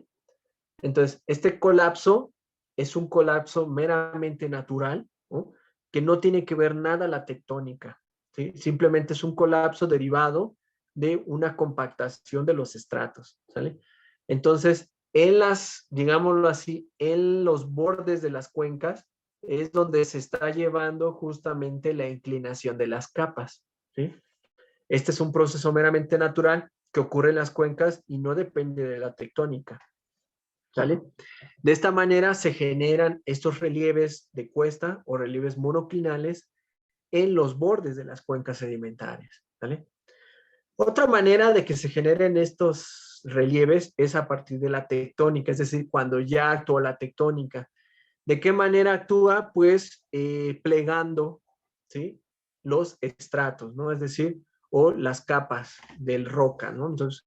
Entonces, este colapso es un colapso meramente natural, ¿no? Que no tiene que ver nada la tectónica, ¿sí? Simplemente es un colapso derivado de una compactación de los estratos, ¿sale? Entonces, en las, digámoslo así, en los bordes de las cuencas es donde se está llevando justamente la inclinación de las capas, ¿sí? Este es un proceso meramente natural que ocurre en las cuencas y no depende de la tectónica, ¿sale? De esta manera se generan estos relieves de cuesta o relieves monoclinales en los bordes de las cuencas sedimentarias, ¿vale? Otra manera de que se generen estos relieves es a partir de la tectónica, es decir, cuando ya actúa la tectónica. ¿De qué manera actúa? Pues plegando, ¿sí? Los estratos, ¿no? Es decir, o las capas del roca, ¿no? Entonces,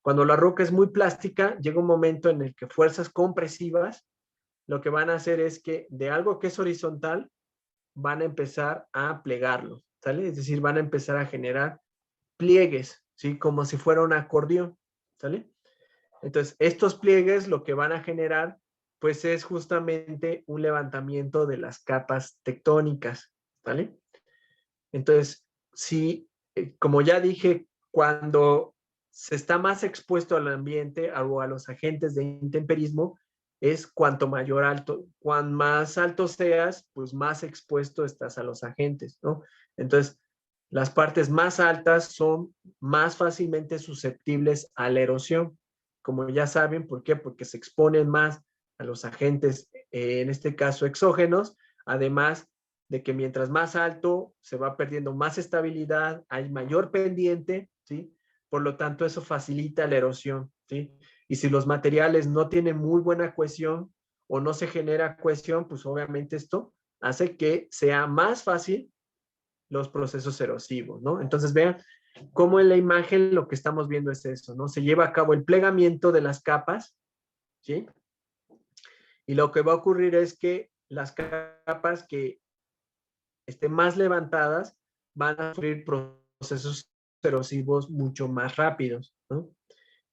Cuando la roca es muy plástica, llega un momento en el que fuerzas compresivas lo que van a hacer es que de algo que es horizontal van a empezar a plegarlo, ¿sale? Es decir, van a empezar a generar pliegues, ¿sí? Como si fuera un acordeón, ¿sale? Entonces, estos pliegues lo que van a generar, pues es justamente un levantamiento de las capas tectónicas, ¿vale? Entonces, si, como ya dije, cuando se está más expuesto al ambiente o a los agentes de intemperismo, es cuanto mayor alto, cuanto más alto seas, pues más expuesto estás a los agentes, ¿no? Entonces, las partes más altas son más fácilmente susceptibles a la erosión. Como ya saben, ¿por qué? Porque se exponen más a los agentes, en este caso exógenos, además de que mientras más alto se va perdiendo más estabilidad, hay mayor pendiente, ¿sí? Por lo tanto, eso facilita la erosión, ¿sí? Y si los materiales no tienen muy buena cohesión o no se genera cohesión, pues obviamente esto hace que sea más fácil los procesos erosivos, ¿no? Entonces vean cómo en la imagen lo que estamos viendo es eso, ¿no? Se lleva a cabo el plegamiento de las capas, ¿sí? Y lo que va a ocurrir es que las capas que estén más levantadas van a sufrir procesos erosivos mucho más rápidos, ¿no?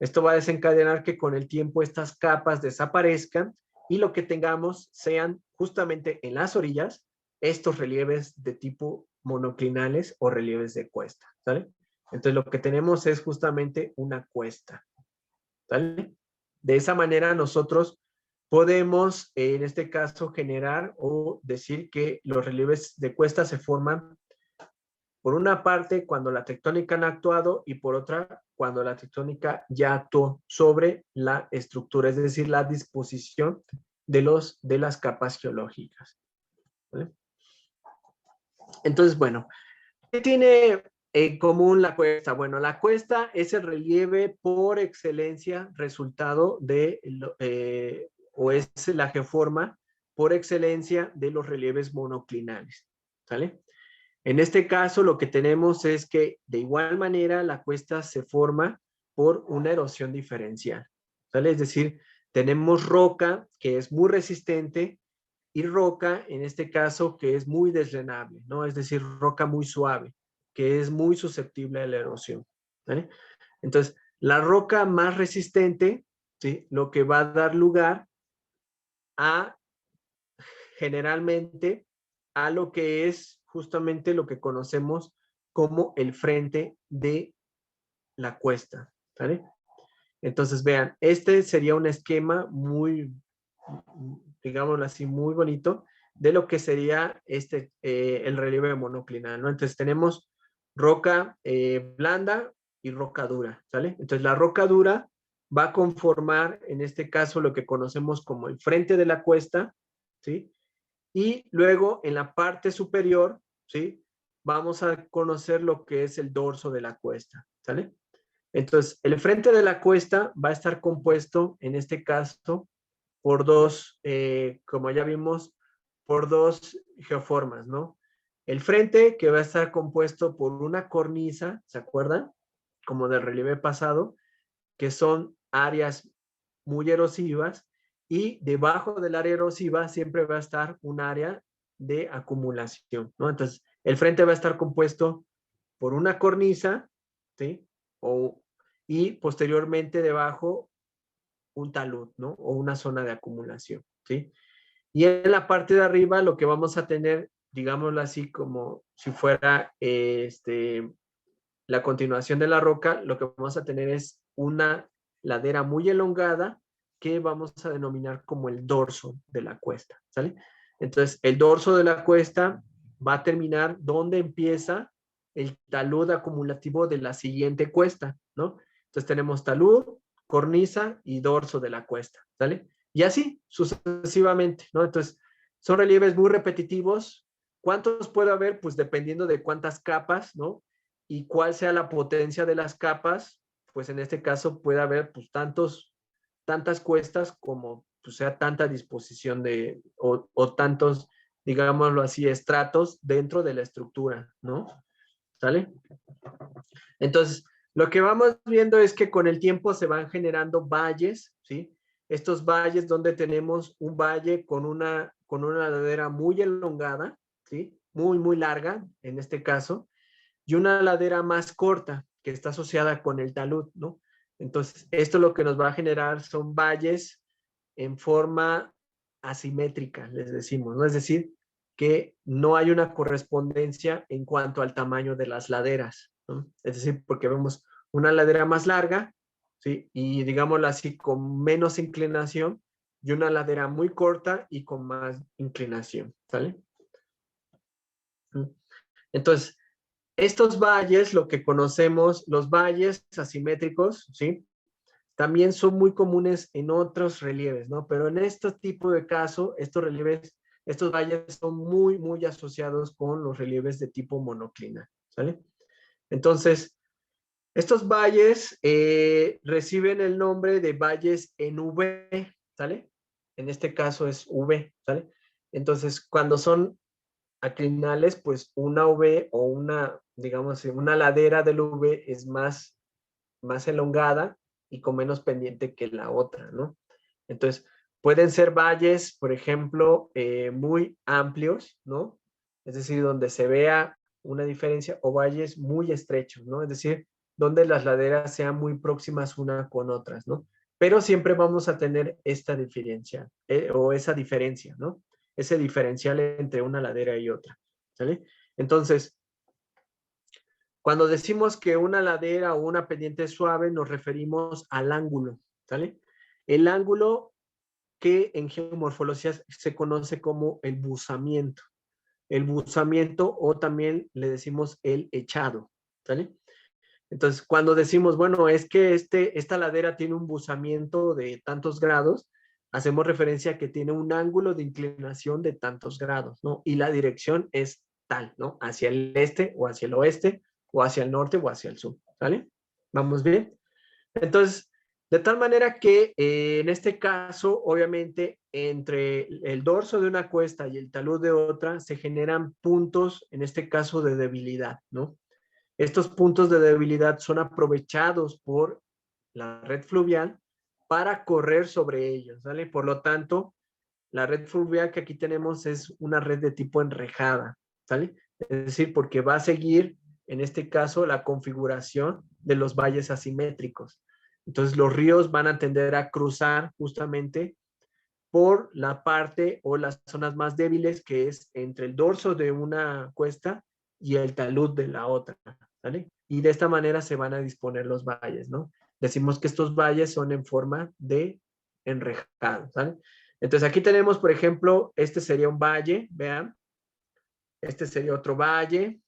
Esto va a desencadenar que con el tiempo estas capas desaparezcan y lo que tengamos sean justamente en las orillas estos relieves de tipo monoclinales o relieves de cuesta, ¿sale? Entonces lo que tenemos es justamente una cuesta, ¿sale? De esa manera nosotros podemos, en este caso, generar o decir que los relieves de cuesta se forman por una parte cuando la tectónica no ha actuado y por otra cuando la tectónica ya actuó sobre la estructura, es decir, la disposición de las capas geológicas, ¿vale? Entonces, bueno, ¿qué tiene en común la cuesta? Bueno, la cuesta es el relieve por excelencia resultado de, o es la geoforma por excelencia de los relieves monoclinales, ¿sale? En este caso, lo que tenemos es que de igual manera la cuesta se forma por una erosión diferencial, ¿sale? Es decir, tenemos roca que es muy resistente y roca, en este caso, que es muy desdrenable, ¿no? Es decir, roca muy suave, que es muy susceptible a la erosión, ¿vale? Entonces, la roca más resistente, ¿sí? Lo que va a dar lugar a, generalmente, a lo que es justamente lo que conocemos como el frente de la cuesta, ¿vale? Entonces, vean, este sería un esquema muy, digámoslo así, muy bonito de lo que sería el relieve monoclinal, ¿no? Entonces tenemos roca blanda y roca dura, ¿sale? Entonces la roca dura va a conformar, en este caso, lo que conocemos como el frente de la cuesta, ¿sí? Y luego en la parte superior, ¿sí? Vamos a conocer lo que es el dorso de la cuesta, ¿sale? Entonces, el frente de la cuesta va a estar compuesto, en este caso, por dos, como ya vimos, por dos geoformas, ¿no? El frente que va a estar compuesto por una cornisa, ¿se acuerdan? Como del relieve pasado, que son áreas muy erosivas y debajo del área erosiva siempre va a estar un área de acumulación, ¿no? Entonces, el frente va a estar compuesto por una cornisa, ¿sí? Y posteriormente debajo un talud, ¿no? O una zona de acumulación, ¿sí? Y en la parte de arriba lo que vamos a tener, digámoslo así, como si fuera la continuación de la roca, lo que vamos a tener es una ladera muy elongada que vamos a denominar como el dorso de la cuesta, ¿sale? Entonces, el dorso de la cuesta va a terminar donde empieza el talud acumulativo de la siguiente cuesta, ¿no? Entonces tenemos talud, cornisa y dorso de la cuesta, ¿sale? Y así sucesivamente, ¿no? Entonces, son relieves muy repetitivos. ¿Cuántos puede haber? Pues dependiendo de cuántas capas, ¿no? Y cuál sea la potencia de las capas, pues en este caso puede haber pues tantas cuestas como pues, sea tanta disposición o tantos, digámoslo así, estratos dentro de la estructura, ¿no? ¿Sale? Entonces, Lo que vamos viendo es que con el tiempo se van generando valles, ¿sí? Estos valles donde tenemos un valle con una ladera muy elongada, ¿sí? Muy, muy larga, en este caso, y una ladera más corta, que está asociada con el talud, ¿no? Entonces, esto lo que nos va a generar son valles en forma asimétrica, les decimos, ¿no? Es decir, que no hay una correspondencia en cuanto al tamaño de las laderas, ¿no? Es decir, porque vemos una ladera más larga, ¿sí? Y digámoslo así, con menos inclinación, y una ladera muy corta y con más inclinación, ¿sale? Entonces, estos valles, lo que conocemos, los valles asimétricos, ¿sí? También son muy comunes en otros relieves, ¿no? Pero en este tipo de caso, estos relieves, estos valles son muy, muy asociados con los relieves de tipo monoclina, ¿sale? Entonces, estos valles reciben el nombre de valles en V, ¿sale? En este caso es V, ¿sale? Entonces, cuando son aclinales, pues una V o una, digamos, una ladera del V es más elongada y con menos pendiente que la otra, ¿no? Entonces, pueden ser valles, por ejemplo, muy amplios, ¿no? Es decir, donde se vea una diferencia, o valles muy estrechos, ¿no? Es decir, donde las laderas sean muy próximas una con otras, ¿no? Pero siempre vamos a tener esta diferencia, o esa diferencia, ¿no? Ese diferencial entre una ladera y otra, ¿sale? Entonces, cuando decimos que una ladera o una pendiente es suave, nos referimos al ángulo, ¿sale? El ángulo que en geomorfología se conoce como el buzamiento. El buzamiento, o también le decimos el echado, ¿sale? Entonces, cuando decimos, bueno, es que esta ladera tiene un buzamiento de tantos grados, hacemos referencia a que tiene un ángulo de inclinación de tantos grados, ¿no? Y la dirección es tal, ¿no? Hacia el este o hacia el oeste o hacia el norte o hacia el sur, ¿sale? ¿Vamos bien? Entonces, de tal manera que en este caso, obviamente, entre el dorso de una cuesta y el talud de otra, se generan puntos, en este caso, de debilidad, ¿no? Estos puntos de debilidad son aprovechados por la red fluvial para correr sobre ellos, ¿vale? Por lo tanto, la red fluvial que aquí tenemos es una red de tipo enrejada, ¿sale? Es decir, porque va a seguir, en este caso, la configuración de los valles asimétricos. Entonces, los ríos van a tender a cruzar justamente por la parte o las zonas más débiles, que es entre el dorso de una cuesta y el talud de la otra, ¿vale? Y de esta manera se van a disponer los valles, ¿no? Decimos que estos valles son en forma de enrejado, ¿vale? Entonces aquí tenemos, por ejemplo, este sería un valle, vean, este sería otro valle,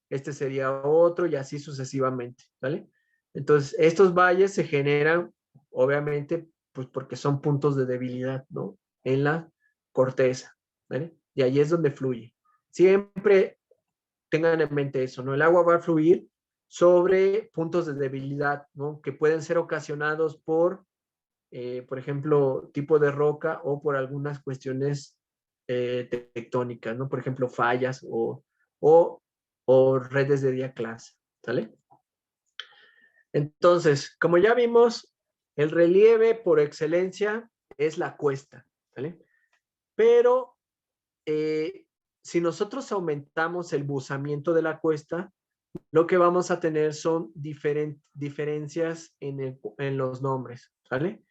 este sería otro y así sucesivamente, ¿vale? Entonces, estos valles se generan, obviamente, pues porque son puntos de debilidad, ¿no? En la corteza, ¿vale? Y ahí es donde fluye. Siempre tengan en mente eso, ¿no? El agua va a fluir sobre puntos de debilidad, ¿no? Que pueden ser ocasionados por ejemplo, tipo de roca o por algunas cuestiones tectónicas, ¿no? Por ejemplo, fallas o, o redes de día clase, ¿sale? Entonces, como ya vimos, el relieve por excelencia es la cuesta, ¿vale? Pero si nosotros aumentamos el buzamiento de la cuesta, lo que vamos a tener son diferencias en los nombres, ¿vale?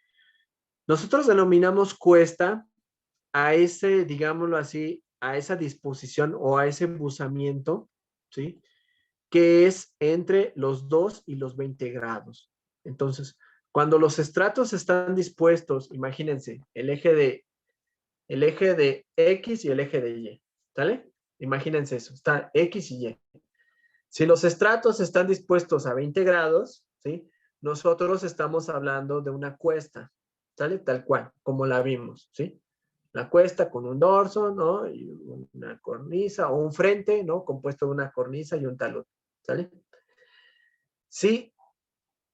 Nosotros denominamos cuesta a ese, digámoslo así, a esa disposición o a ese buzamiento, ¿sí? Que es entre los 2 y los 20 grados. Entonces, cuando los estratos están dispuestos, imagínense, el eje de X y el eje de Y, ¿sale? Imagínense eso, está X y Y. Si los estratos están dispuestos a 20 grados, ¿sí? Nosotros estamos hablando de una cuesta, ¿sale? Tal cual, como la vimos, ¿sí? La cuesta con un dorso, ¿no? Y una cornisa o un frente, ¿no? Compuesto de una cornisa y un talud, ¿sale? Si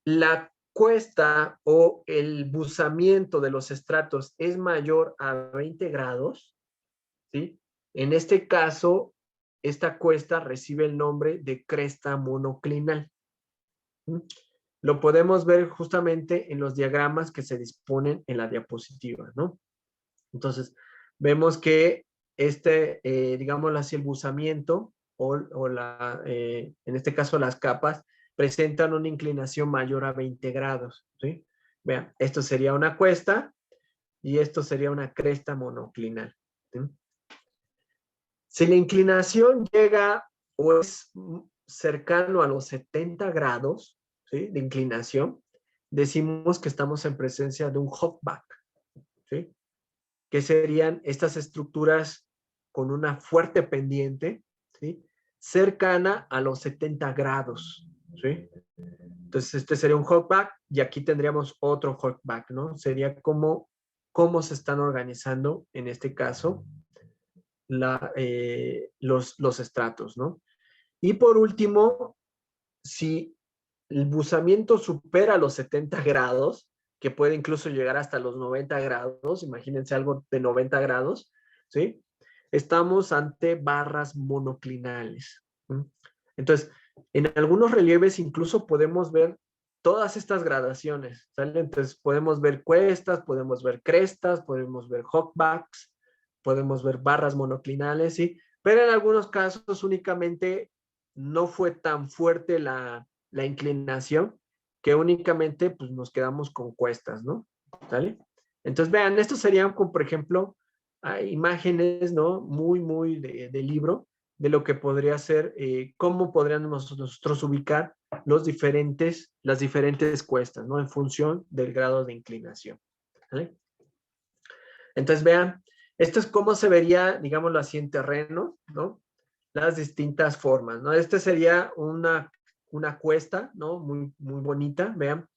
la cuesta o el buzamiento de los estratos es mayor a 20 grados, ¿sí? En este caso, esta cuesta recibe el nombre de cresta monoclinal, ¿Mm? Lo podemos ver justamente en los diagramas que se disponen en la diapositiva, ¿no? Entonces, vemos que digámoslo así, el buzamiento en este caso las capas, presentan una inclinación mayor a 20 grados, ¿sí? Vean, esto sería una cuesta y esto sería una cresta monoclinal, ¿sí? Si la inclinación llega o es cercano a los 70 grados, ¿sí?, de inclinación, decimos que estamos en presencia de un hogback, ¿sí?, que serían estas estructuras con una fuerte pendiente, ¿sí?, cercana a los 70 grados, ¿sí? Entonces, este sería un hogback y aquí tendríamos otro hogback, ¿no? Sería como cómo se están organizando, en este caso, los estratos, ¿no? Y por último, si el buzamiento supera los 70 grados, que puede incluso llegar hasta los 90 grados, imagínense algo de 90 grados, ¿sí? Estamos ante barras monoclinales. ¿Sí? Entonces, en algunos relieves incluso podemos ver todas estas gradaciones, ¿sale? Entonces, podemos ver cuestas, podemos ver crestas, podemos ver hogbacks, podemos ver barras monoclinales, ¿sí? Pero en algunos casos únicamente no fue tan fuerte la inclinación que únicamente pues nos quedamos con cuestas, ¿no? ¿Sale? Entonces, vean, estos serían como, por ejemplo, imágenes, ¿no? Muy de libro de lo que podría ser, cómo podríamos nosotros ubicar las diferentes cuestas, ¿no? En función del grado de inclinación. ¿Vale? Entonces, vean, esto es cómo se vería, digámoslo así, en terreno, ¿no? Las distintas formas, ¿no? Este sería una cuesta, ¿no? Muy bonita, vean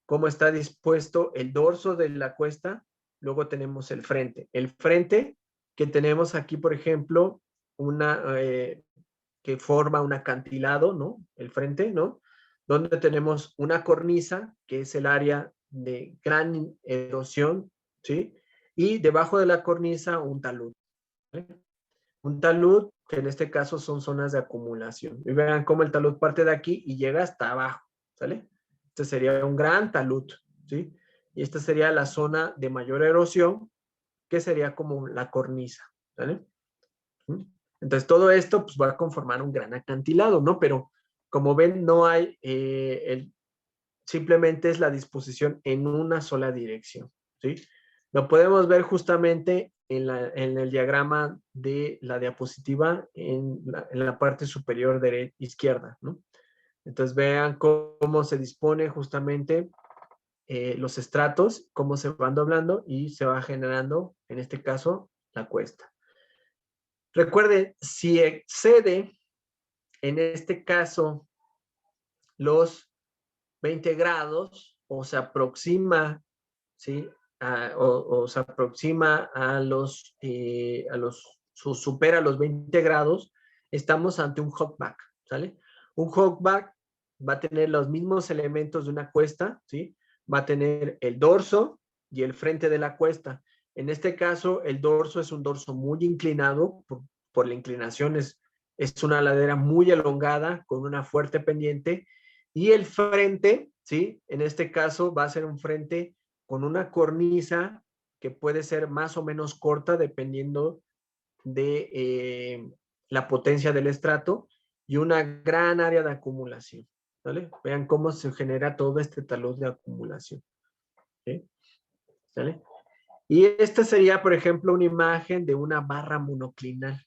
cómo está dispuesto el dorso de la cuesta, luego tenemos el frente. El frente que tenemos aquí, por ejemplo, que forma un acantilado, ¿no? El frente, ¿no? Donde tenemos una cornisa, que es el área de gran erosión, ¿sí? Y debajo de la cornisa un talud, ¿vale? Un talud, que en este caso son zonas de acumulación. Y vean cómo el talud parte de aquí y llega hasta abajo, ¿sale? Este sería un gran talud, ¿sí? Y esta sería la zona de mayor erosión, que sería como la cornisa, ¿sale? ¿Mm? Entonces, todo esto pues, va a conformar un gran acantilado, ¿no? Pero como ven, no hay, simplemente es la disposición en una sola dirección, ¿sí? Lo podemos ver justamente en el diagrama de la diapositiva en la parte superior izquierda, ¿no? Entonces vean cómo se dispone justamente los estratos, cómo se van doblando y se va generando, en este caso, la cuesta. Recuerden, si excede, en este caso, los 20 grados o se aproxima, ¿sí? O se aproxima supera los 20 grados, estamos ante un hogback, ¿sale? Un hogback va a tener los mismos elementos de una cuesta, ¿sí? Va a tener el dorso y el frente de la cuesta. En este caso, el dorso es un dorso muy inclinado, por la inclinación es una ladera muy elongada con una fuerte pendiente, y el frente, ¿sí? En este caso va a ser un frente con una cornisa que puede ser más o menos corta dependiendo de la potencia del estrato y una gran área de acumulación, ¿vale? Vean cómo se genera todo este talud de acumulación, ¿sí? ¿Vale? Y esta sería, por ejemplo, una imagen de una barra monoclinal,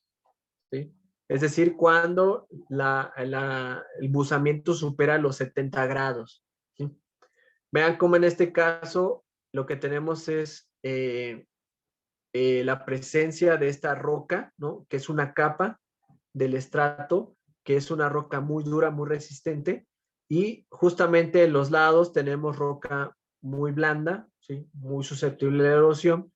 ¿sí? Es decir, cuando el buzamiento supera los 70 grados, ¿sí? Vean cómo en este caso lo que tenemos es la presencia de esta roca, ¿no? Que es una capa del estrato, que es una roca muy dura, muy resistente, y justamente en los lados tenemos roca muy blanda, ¿sí? Muy susceptible a la erosión,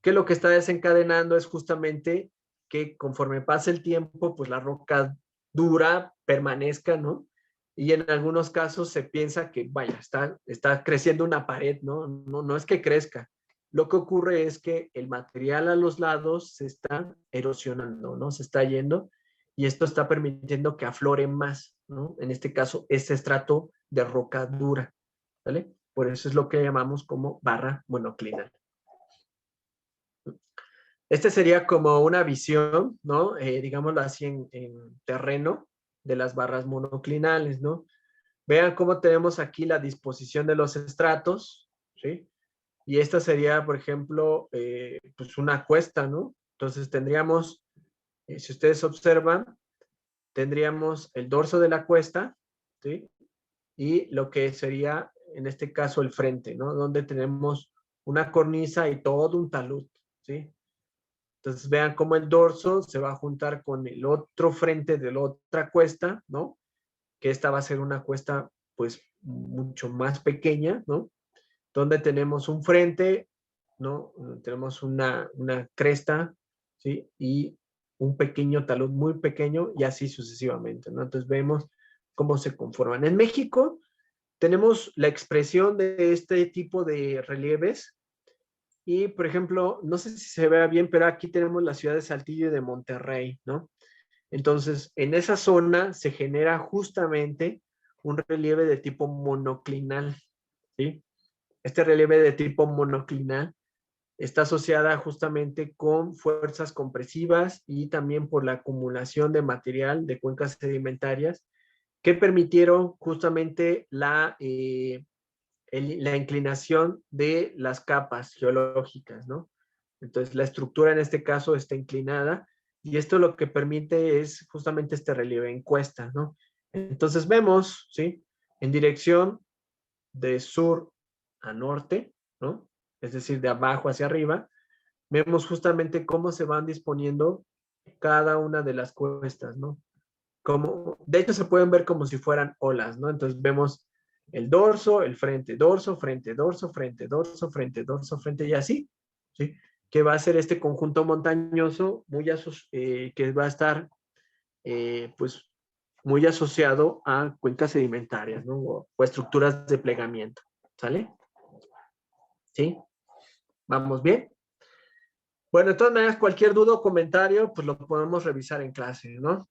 que lo que está desencadenando es justamente que conforme pasa el tiempo, pues la roca dura permanezca, ¿no? Y en algunos casos se piensa que, vaya, está creciendo una pared, ¿no? No es que crezca. Lo que ocurre es que el material a los lados se está erosionando, ¿no? Se está yendo y esto está permitiendo que aflore más, ¿no? En este caso, este estrato de roca dura, ¿vale? Por eso es lo que llamamos como barra monoclinal. Este sería como una visión, ¿no? Digámoslo así en terreno de las barras monoclinales, ¿no? Vean cómo tenemos aquí la disposición de los estratos, ¿sí? Y esta sería, por ejemplo, pues una cuesta, ¿no? Entonces tendríamos, si ustedes observan, tendríamos el dorso de la cuesta, ¿sí? Y lo que sería, en este caso, el frente, ¿no? Donde tenemos una cornisa y todo un talud, ¿sí? Entonces vean cómo el dorso se va a juntar con el otro frente de la otra cuesta, ¿no? Que esta va a ser una cuesta, pues, mucho más pequeña, ¿no? Donde tenemos un frente, ¿no? Tenemos una cresta, ¿sí? Y un pequeño talud muy pequeño y así sucesivamente, ¿no? Entonces vemos cómo se conforman. En México tenemos la expresión de este tipo de relieves y, por ejemplo, no sé si se vea bien, pero aquí tenemos la ciudad de Saltillo y de Monterrey, ¿no? Entonces, en esa zona se genera justamente un relieve de tipo monoclinal, ¿sí? Este relieve de tipo monoclinal está asociada justamente con fuerzas compresivas y también por la acumulación de material de cuencas sedimentarias que permitieron justamente la inclinación de las capas geológicas, ¿no? Entonces, la estructura en este caso está inclinada y esto lo que permite es justamente este relieve en cuesta, ¿no? Entonces, vemos, ¿sí? En dirección de sur a norte, ¿no? Es decir, de abajo hacia arriba, vemos justamente cómo se van disponiendo cada una de las cuestas, ¿no? Como, de hecho, se pueden ver como si fueran olas, ¿no? Entonces vemos el dorso, el frente, dorso, frente, dorso, frente, dorso, frente, dorso, frente y así, ¿sí? Que va a ser este conjunto montañoso que va a estar, pues, muy asociado a cuencas sedimentarias, ¿no? O estructuras de plegamiento, ¿sale? ¿Sí? ¿Vamos bien? Bueno, de todas maneras, cualquier duda o comentario, pues lo podemos revisar en clase, ¿no?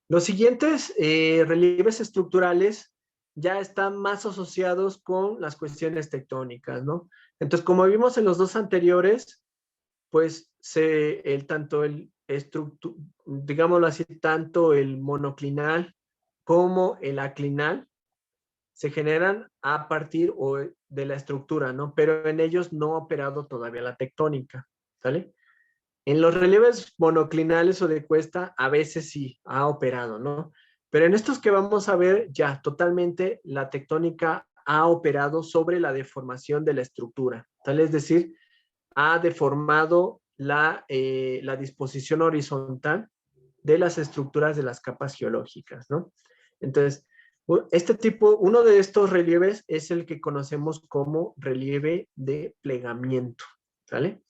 Los siguientes relieves estructurales ya están más asociados con las cuestiones tectónicas, ¿no? Entonces, como vimos en los dos anteriores, pues digámoslo así, tanto el monoclinal como el aclinal se generan a partir de la estructura, ¿no? Pero en ellos no ha operado todavía la tectónica, ¿sale? En los relieves monoclinales o de cuesta, a veces sí ha operado, ¿no? Pero en estos que vamos a ver, ya totalmente la tectónica ha operado sobre la deformación de la estructura, ¿tal? Es decir, ha deformado la disposición horizontal de las estructuras de las capas geológicas, ¿no? Entonces, uno de estos relieves es el que conocemos como relieve de plegamiento, ¿sale?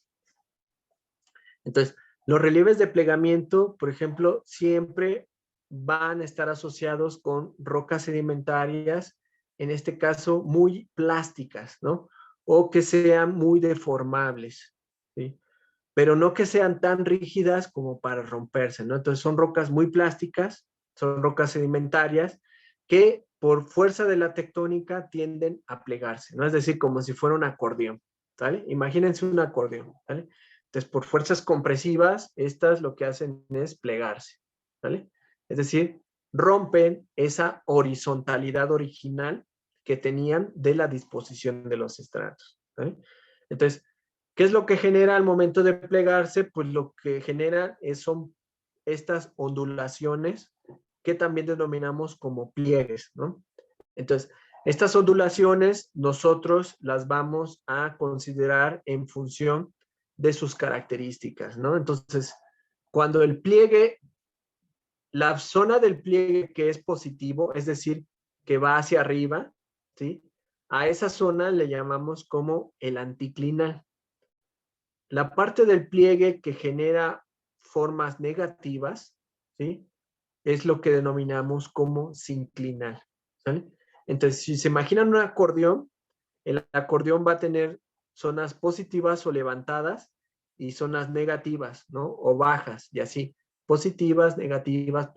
Entonces, los relieves de plegamiento, por ejemplo, siempre van a estar asociados con rocas sedimentarias, en este caso muy plásticas, ¿no? O que sean muy deformables, ¿sí? Pero no que sean tan rígidas como para romperse, ¿no? Entonces son rocas muy plásticas, son rocas sedimentarias que por fuerza de la tectónica tienden a plegarse, ¿no? Es decir, como si fuera un acordeón, ¿sale? Imagínense un acordeón, ¿sale? Entonces, por fuerzas compresivas, estas lo que hacen es plegarse, ¿vale? Es decir, rompen esa horizontalidad original que tenían de la disposición de los estratos, ¿vale? Entonces, ¿qué es lo que genera al momento de plegarse? Pues lo que genera son estas ondulaciones que también denominamos como pliegues, ¿no? Entonces, estas ondulaciones nosotros las vamos a considerar en función de sus características, ¿no? Entonces, cuando el pliegue, la zona del pliegue que es positivo, es decir, que va hacia arriba, ¿sí? A esa zona le llamamos como el anticlinal. La parte del pliegue que genera formas negativas, ¿sí? Es lo que denominamos como sinclinal, ¿sale? Entonces, si se imaginan un acordeón, el acordeón va a tener zonas positivas o levantadas y zonas negativas, ¿no? O bajas y así. Positivas, negativas,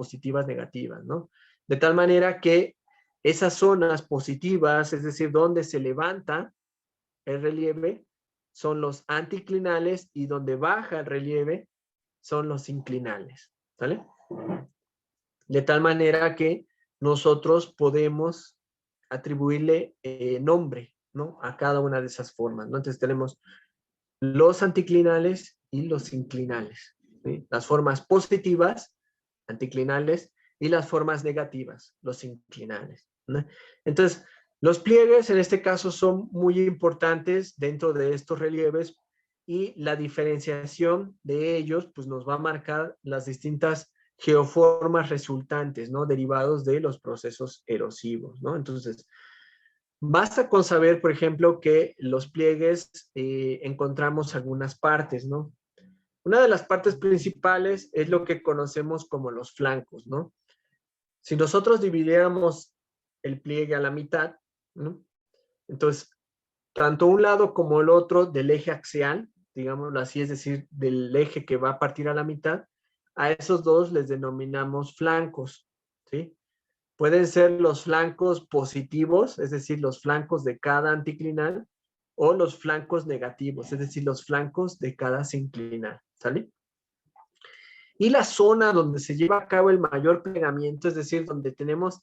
¿no? De tal manera que Esas zonas positivas, es decir, donde se levanta el relieve, son los anticlinales, y donde baja el relieve son los inclinales, ¿sale? De tal manera que nosotros podemos atribuirle nombre, ¿no? A cada una de esas formas, ¿no? Entonces tenemos los anticlinales y los inclinales, ¿sí? Las formas positivas, anticlinales, y las formas negativas, los inclinales, ¿no? Entonces, los pliegues en este caso son muy importantes dentro de estos relieves, y la diferenciación de ellos pues nos va a marcar las distintas geoformas resultantes, ¿no? Derivados de los procesos erosivos, ¿no? Entonces, basta con saber, por ejemplo, que los pliegues encontramos algunas partes, ¿no? Una de las partes principales es lo que conocemos como los flancos, ¿no? Si nosotros dividiéramos el pliegue a la mitad, ¿no? Entonces, tanto un lado como el otro del eje axial, digámoslo así, es decir, del eje que va a partir a la mitad, a esos dos les denominamos flancos, ¿sí? Pueden ser los flancos positivos, es decir, los flancos de cada anticlinal, o los flancos negativos, es decir, los flancos de cada sinclinal, ¿sale? Y la zona donde se lleva a cabo el mayor plegamiento, es decir, donde tenemos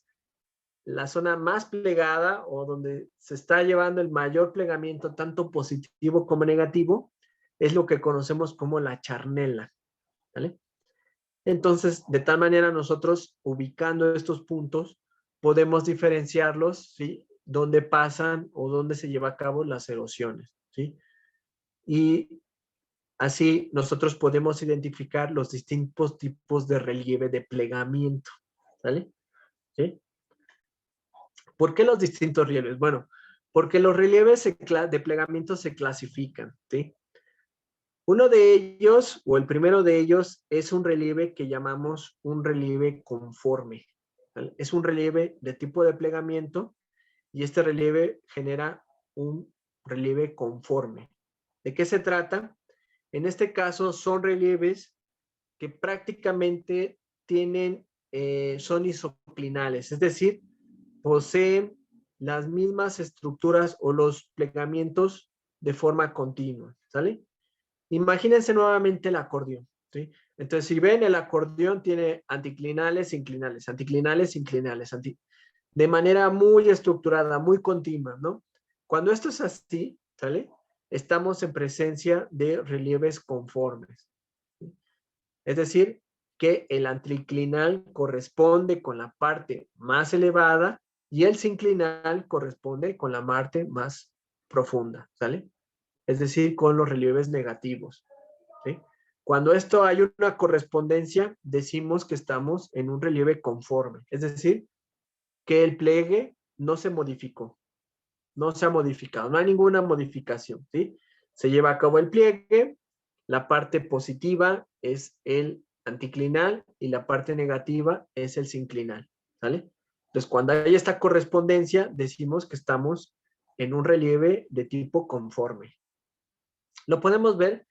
la zona más plegada, o donde se está llevando el mayor plegamiento, tanto positivo como negativo, es lo que conocemos como la charnela, ¿vale? Entonces, de tal manera nosotros, ubicando estos puntos, podemos diferenciarlos, ¿sí? Dónde pasan o dónde se lleva a cabo las erosiones, ¿sí? Y así nosotros podemos identificar los distintos tipos de relieve de plegamiento, ¿vale? ¿Sí? ¿Por qué los distintos relieves? Bueno, porque los relieves de plegamiento se clasifican, ¿sí? Uno de ellos, o el primero de ellos, es un relieve que llamamos un relieve conforme, ¿vale? Es un relieve de tipo de plegamiento, y este relieve genera un relieve conforme. ¿De qué se trata? En este caso son relieves que prácticamente son isoclinales, es decir, poseen las mismas estructuras o los plegamientos de forma continua, ¿sale? Imagínense nuevamente el acordeón, ¿sí? Entonces, si ven, el acordeón tiene anticlinales, inclinales, anticlinales, inclinales, de manera muy estructurada, muy continua, ¿no? Cuando esto es así, ¿sale? Estamos en presencia de relieves conformes. Es decir, que el anticlinal corresponde con la parte más elevada, y el sinclinal corresponde con la parte más profunda, ¿sale? Es decir, con los relieves negativos, ¿sí? Cuando esto hay una correspondencia, decimos que estamos en un relieve conforme, es decir, que el pliegue no se modificó, no se ha modificado, no hay ninguna modificación, ¿sí? Se lleva a cabo el pliegue, la parte positiva es el anticlinal y la parte negativa es el sinclinal, ¿sale? Entonces, cuando hay esta correspondencia, decimos que estamos en un relieve de tipo conforme. Lo podemos ver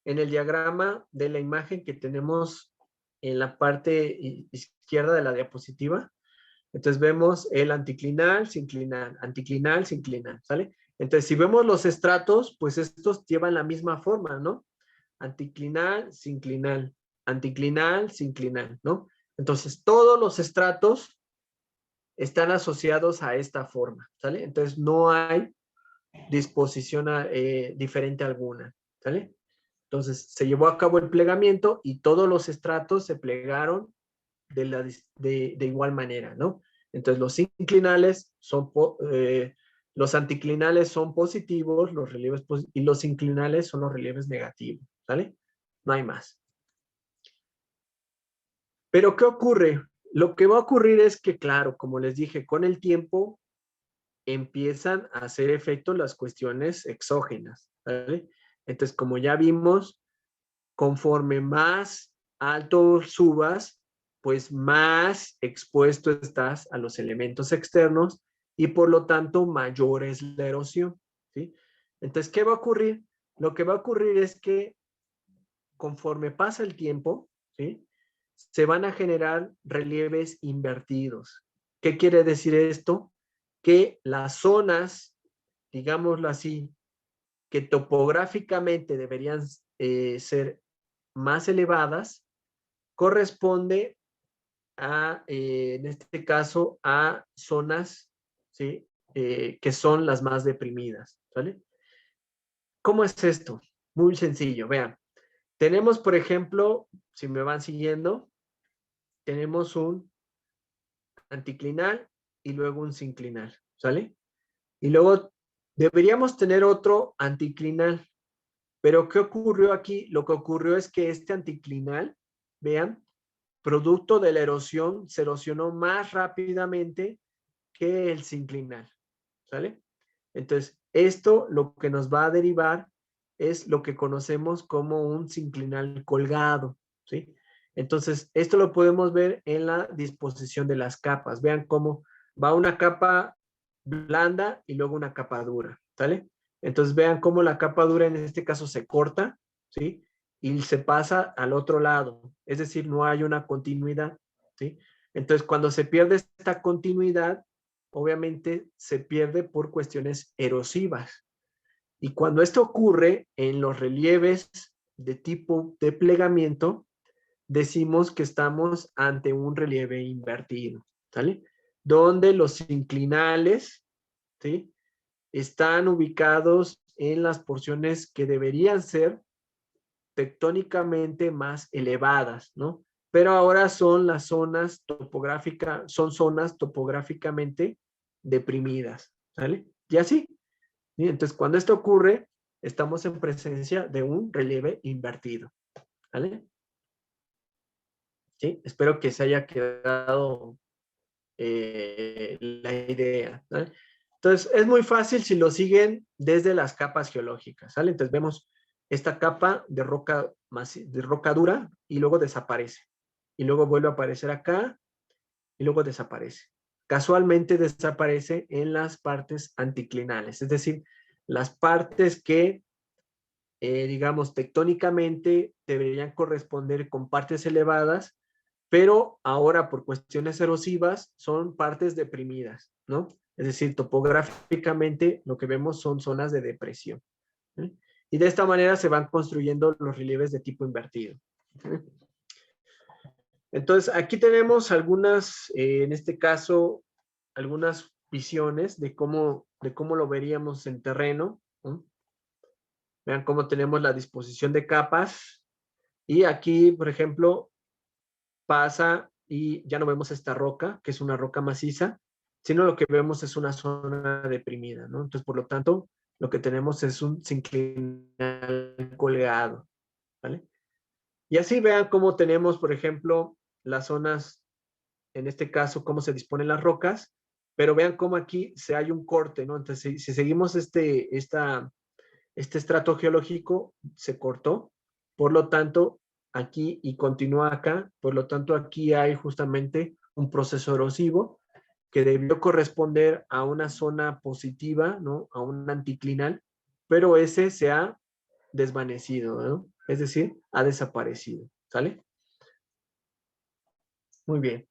en el diagrama de la imagen que tenemos en la parte izquierda de la diapositiva. Entonces vemos el anticlinal, sinclinal, sinclinal, ¿sale? Entonces, si vemos los estratos, pues estos llevan la misma forma, ¿no? Anticlinal, sinclinal, ¿no? Entonces, todos los estratos están asociados a esta forma, ¿sale? Entonces, no hay disposición diferente alguna, ¿sale? Entonces, se llevó a cabo el plegamiento y todos los estratos se plegaron de igual manera, ¿no? Entonces, los anticlinales son positivos, los relieves y los inclinales son los relieves negativos, ¿sale? No hay más. Pero, ¿qué ocurre? Lo que va a ocurrir es que, claro, como les dije, con el tiempo empiezan a hacer efecto las cuestiones exógenas, ¿vale? Entonces, como ya vimos, conforme más alto subas, pues más expuesto estás a los elementos externos, y por lo tanto mayor es la erosión, ¿sí? Entonces, ¿qué va a ocurrir? Lo que va a ocurrir es que conforme pasa el tiempo, ¿sí? Se van a generar relieves invertidos. ¿Qué quiere decir esto? Que las zonas, digámoslo así, que topográficamente deberían ser más elevadas, corresponde a, en este caso, a zonas, ¿sí? Que son las más deprimidas, ¿vale? ¿Cómo es esto? Muy sencillo, vean. Tenemos, por ejemplo, si me van siguiendo, tenemos un anticlinal y luego un sinclinal, ¿sale? Y luego deberíamos tener otro anticlinal. Pero ¿qué ocurrió aquí? Lo que ocurrió es que este anticlinal, vean, producto de la erosión, se erosionó más rápidamente que el sinclinal, ¿sale? Entonces, esto lo que nos va a derivar es lo que conocemos como un sinclinal colgado, ¿sí? Entonces, esto lo podemos ver en la disposición de las capas. Vean cómo va una capa blanda y luego una capa dura, ¿sale? Entonces, vean cómo la capa dura en este caso se corta, ¿sí? Y se pasa al otro lado, es decir, no hay una continuidad, ¿sí? Entonces, cuando se pierde esta continuidad, obviamente se pierde por cuestiones erosivas. Y cuando esto ocurre en los relieves de tipo de plegamiento, decimos que estamos ante un relieve invertido, ¿sale? Donde los inclinales, ¿sí? Están ubicados en las porciones que deberían ser tectónicamente más elevadas, ¿no? Pero ahora son las zonas topográficas, son zonas topográficamente deprimidas, ¿sale? Y así, ¿sí? Entonces, cuando esto ocurre, estamos en presencia de un relieve invertido, ¿vale? ¿Sí? Espero que se haya quedado la idea, ¿vale? Entonces, es muy fácil si lo siguen desde las capas geológicas, ¿sale? Entonces, vemos esta capa de roca dura y luego desaparece. Y luego vuelve a aparecer acá y luego desaparece. Casualmente desaparece en las partes anticlinales, es decir, las partes que, digamos, tectónicamente deberían corresponder con partes elevadas, pero ahora por cuestiones erosivas son partes deprimidas, ¿no? Es decir, topográficamente lo que vemos son zonas de depresión, ¿eh? Y de esta manera se van construyendo los relieves de tipo invertido, ¿eh? Entonces, aquí tenemos algunas, en este caso, algunas visiones de cómo lo veríamos en terreno, ¿no? Vean cómo tenemos la disposición de capas. Y aquí, por ejemplo, pasa y ya no vemos esta roca, que es una roca maciza, sino lo que vemos es una zona deprimida, ¿no? Entonces, por lo tanto, lo que tenemos es un sinclinal colgado, ¿vale? Y así vean cómo tenemos, por ejemplo, las zonas, en este caso, cómo se disponen las rocas, pero vean cómo aquí se hay un corte, ¿no? Entonces, si seguimos este estrato geológico, se cortó, por lo tanto, aquí y continúa acá, por lo tanto, aquí hay justamente un proceso erosivo que debió corresponder a una zona positiva, ¿no? A un anticlinal, pero ese se ha desvanecido, ¿no? Es decir, ha desaparecido, ¿sale? Muy bien.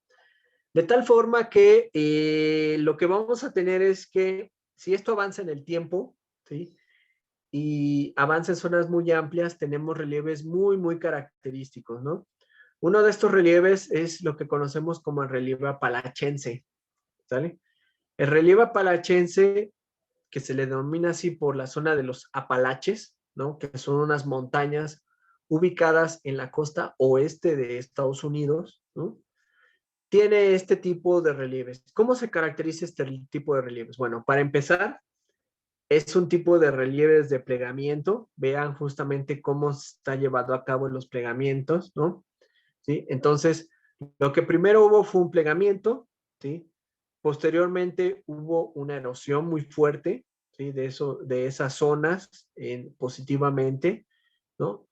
De tal forma que lo que vamos a tener es que si esto avanza en el tiempo, ¿sí? Y avanza en zonas muy amplias, tenemos relieves muy, muy característicos, ¿no? Uno de estos relieves es lo que conocemos como el relieve apalachense, ¿sale? El relieve apalachense, que se le denomina así por la zona de los Apalaches, ¿no? Que son unas montañas ubicadas en la costa oeste de Estados Unidos, ¿no? Tiene este tipo de relieves. ¿Cómo se caracteriza este tipo de relieves? Bueno, para empezar, es un tipo de relieves de plegamiento. Vean justamente cómo está llevado a cabo en los plegamientos, ¿no? ¿Sí? Entonces, lo que primero hubo fue un plegamiento, ¿sí? Posteriormente hubo una erosión muy fuerte, ¿sí? De esas zonas positivamente, ¿no?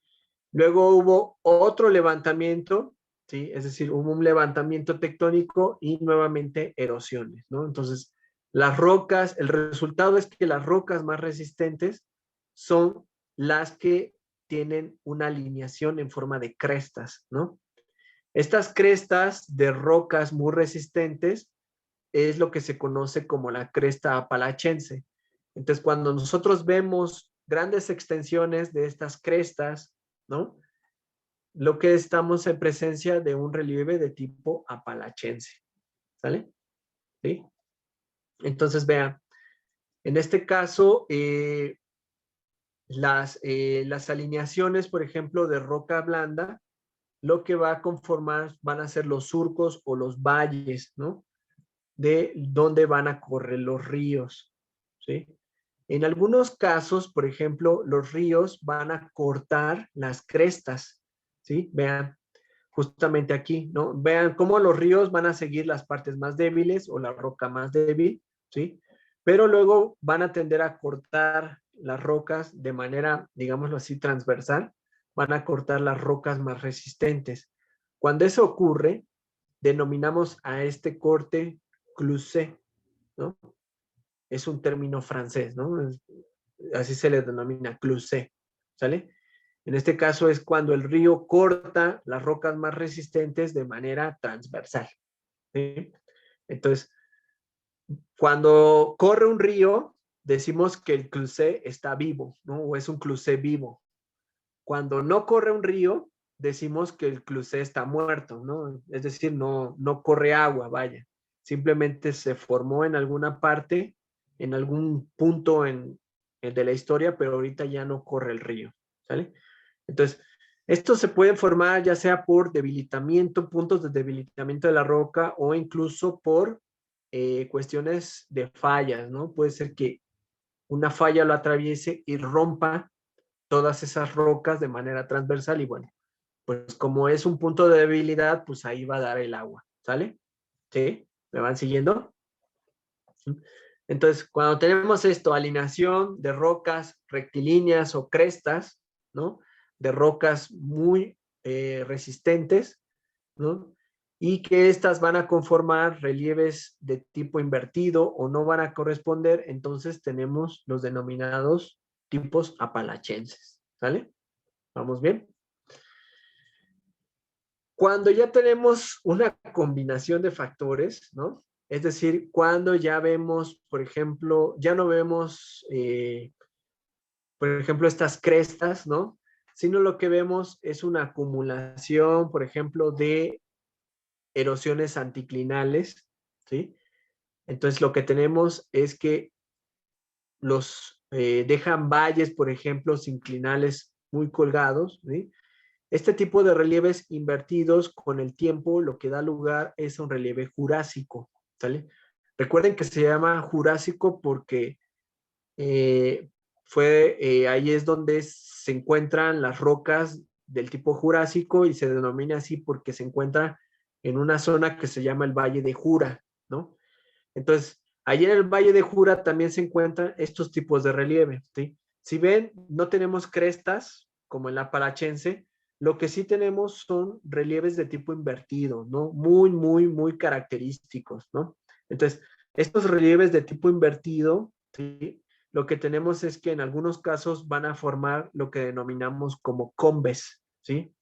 Luego hubo otro levantamiento, ¿sí? Es decir, hubo un levantamiento tectónico y nuevamente erosiones, ¿no? Entonces, las rocas, el resultado es que las rocas más resistentes son las que tienen una alineación en forma de crestas, ¿no? Estas crestas de rocas muy resistentes es lo que se conoce como la cresta apalachense. Entonces, cuando nosotros vemos grandes extensiones de estas crestas, ¿no? Lo que estamos en presencia de un relieve de tipo apalachense, ¿sale? ¿Sí? Entonces, vean, en este caso, las alineaciones, por ejemplo, de roca blanda, lo que va a conformar van a ser los surcos o los valles, ¿no? De dónde van a correr los ríos, ¿sí? En algunos casos, por ejemplo, los ríos van a cortar las crestas, ¿sí? Vean, justamente aquí, ¿no? Vean cómo los ríos van a seguir las partes más débiles o la roca más débil, ¿sí? Pero luego van a tender a cortar las rocas de manera, digámoslo así, transversal, van a cortar las rocas más resistentes. Cuando eso ocurre, denominamos a este corte clusé, ¿no? Es un término francés, ¿no? Así se le denomina clusé, ¿sale? En este caso es cuando el río corta las rocas más resistentes de manera transversal, ¿sí? Entonces, cuando corre un río, decimos que el clusé está vivo, ¿no? O es un clusé vivo. Cuando no corre un río, decimos que el clusé está muerto, ¿no? Es decir, no corre agua, vaya. Simplemente se formó en alguna parte, en algún punto de la historia, pero ahorita ya no corre el río, ¿sale? Entonces, esto se puede formar ya sea por debilitamiento, puntos de debilitamiento de la roca o incluso por cuestiones de fallas, ¿no? Puede ser que una falla lo atraviese y rompa todas esas rocas de manera transversal y bueno, pues como es un punto de debilidad, pues ahí va a dar el agua, ¿sale? ¿Sí? ¿Me van siguiendo? Entonces, cuando tenemos esto, alineación de rocas rectilíneas o crestas, ¿no? De rocas muy resistentes, ¿no? Y que estas van a conformar relieves de tipo invertido o no van a corresponder, entonces tenemos los denominados tipos apalachenses, ¿sale? ¿Vamos bien? Cuando ya tenemos una combinación de factores, ¿no? Es decir, cuando ya vemos, por ejemplo, ya no vemos, por ejemplo, estas crestas, ¿no? Sino lo que vemos es una acumulación, por ejemplo, de erosiones anticlinales, ¿sí? Entonces, lo que tenemos es que los dejan valles, por ejemplo, sinclinales muy colgados, ¿sí? Este tipo de relieves invertidos con el tiempo lo que da lugar es un relieve jurásico, ¿sale? Recuerden que se llama jurásico porque ahí es donde se encuentran las rocas del tipo jurásico y se denomina así porque se encuentra en una zona que se llama el Valle de Jura, ¿no? Entonces, ahí en el Valle de Jura también se encuentran estos tipos de relieve, ¿sí? Si ven, no tenemos crestas como en la Parachense, lo que sí tenemos son relieves de tipo invertido, ¿no? Muy, muy, muy característicos, ¿no? Entonces, estos relieves de tipo invertido, ¿sí? Lo que tenemos es que en algunos casos van a formar lo que denominamos como combes, ¿sí?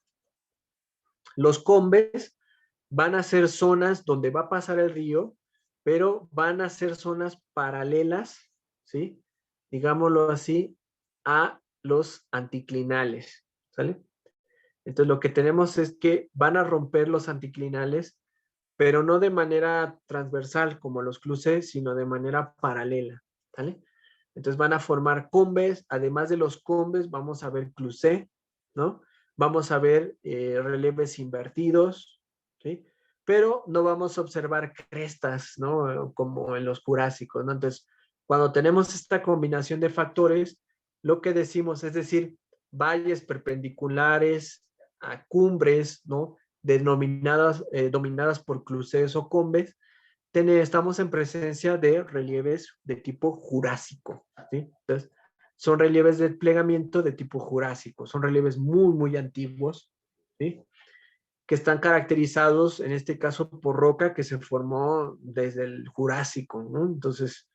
Los combes van a ser zonas donde va a pasar el río, pero van a ser zonas paralelas, ¿sí? Digámoslo así, a los anticlinales, ¿sale? Entonces lo que tenemos es que van a romper los anticlinales, pero no de manera transversal como los cruces, sino de manera paralela, ¿sale? Entonces van a formar combes, además de los combes vamos a ver cruce, ¿no? Vamos a ver relieves invertidos, ¿sí? Pero no vamos a observar crestas, ¿no? Como en los jurásicos, ¿no? Entonces, cuando tenemos esta combinación de factores, lo que decimos es decir, valles perpendiculares a cumbres, ¿no? Dominadas por cruces o combes, estamos en presencia de relieves de tipo jurásico, ¿sí? Entonces, son relieves de plegamiento de tipo jurásico, son relieves muy, muy antiguos, ¿sí? Que están caracterizados, en este caso, por roca que se formó desde el Jurásico, ¿no? Entonces,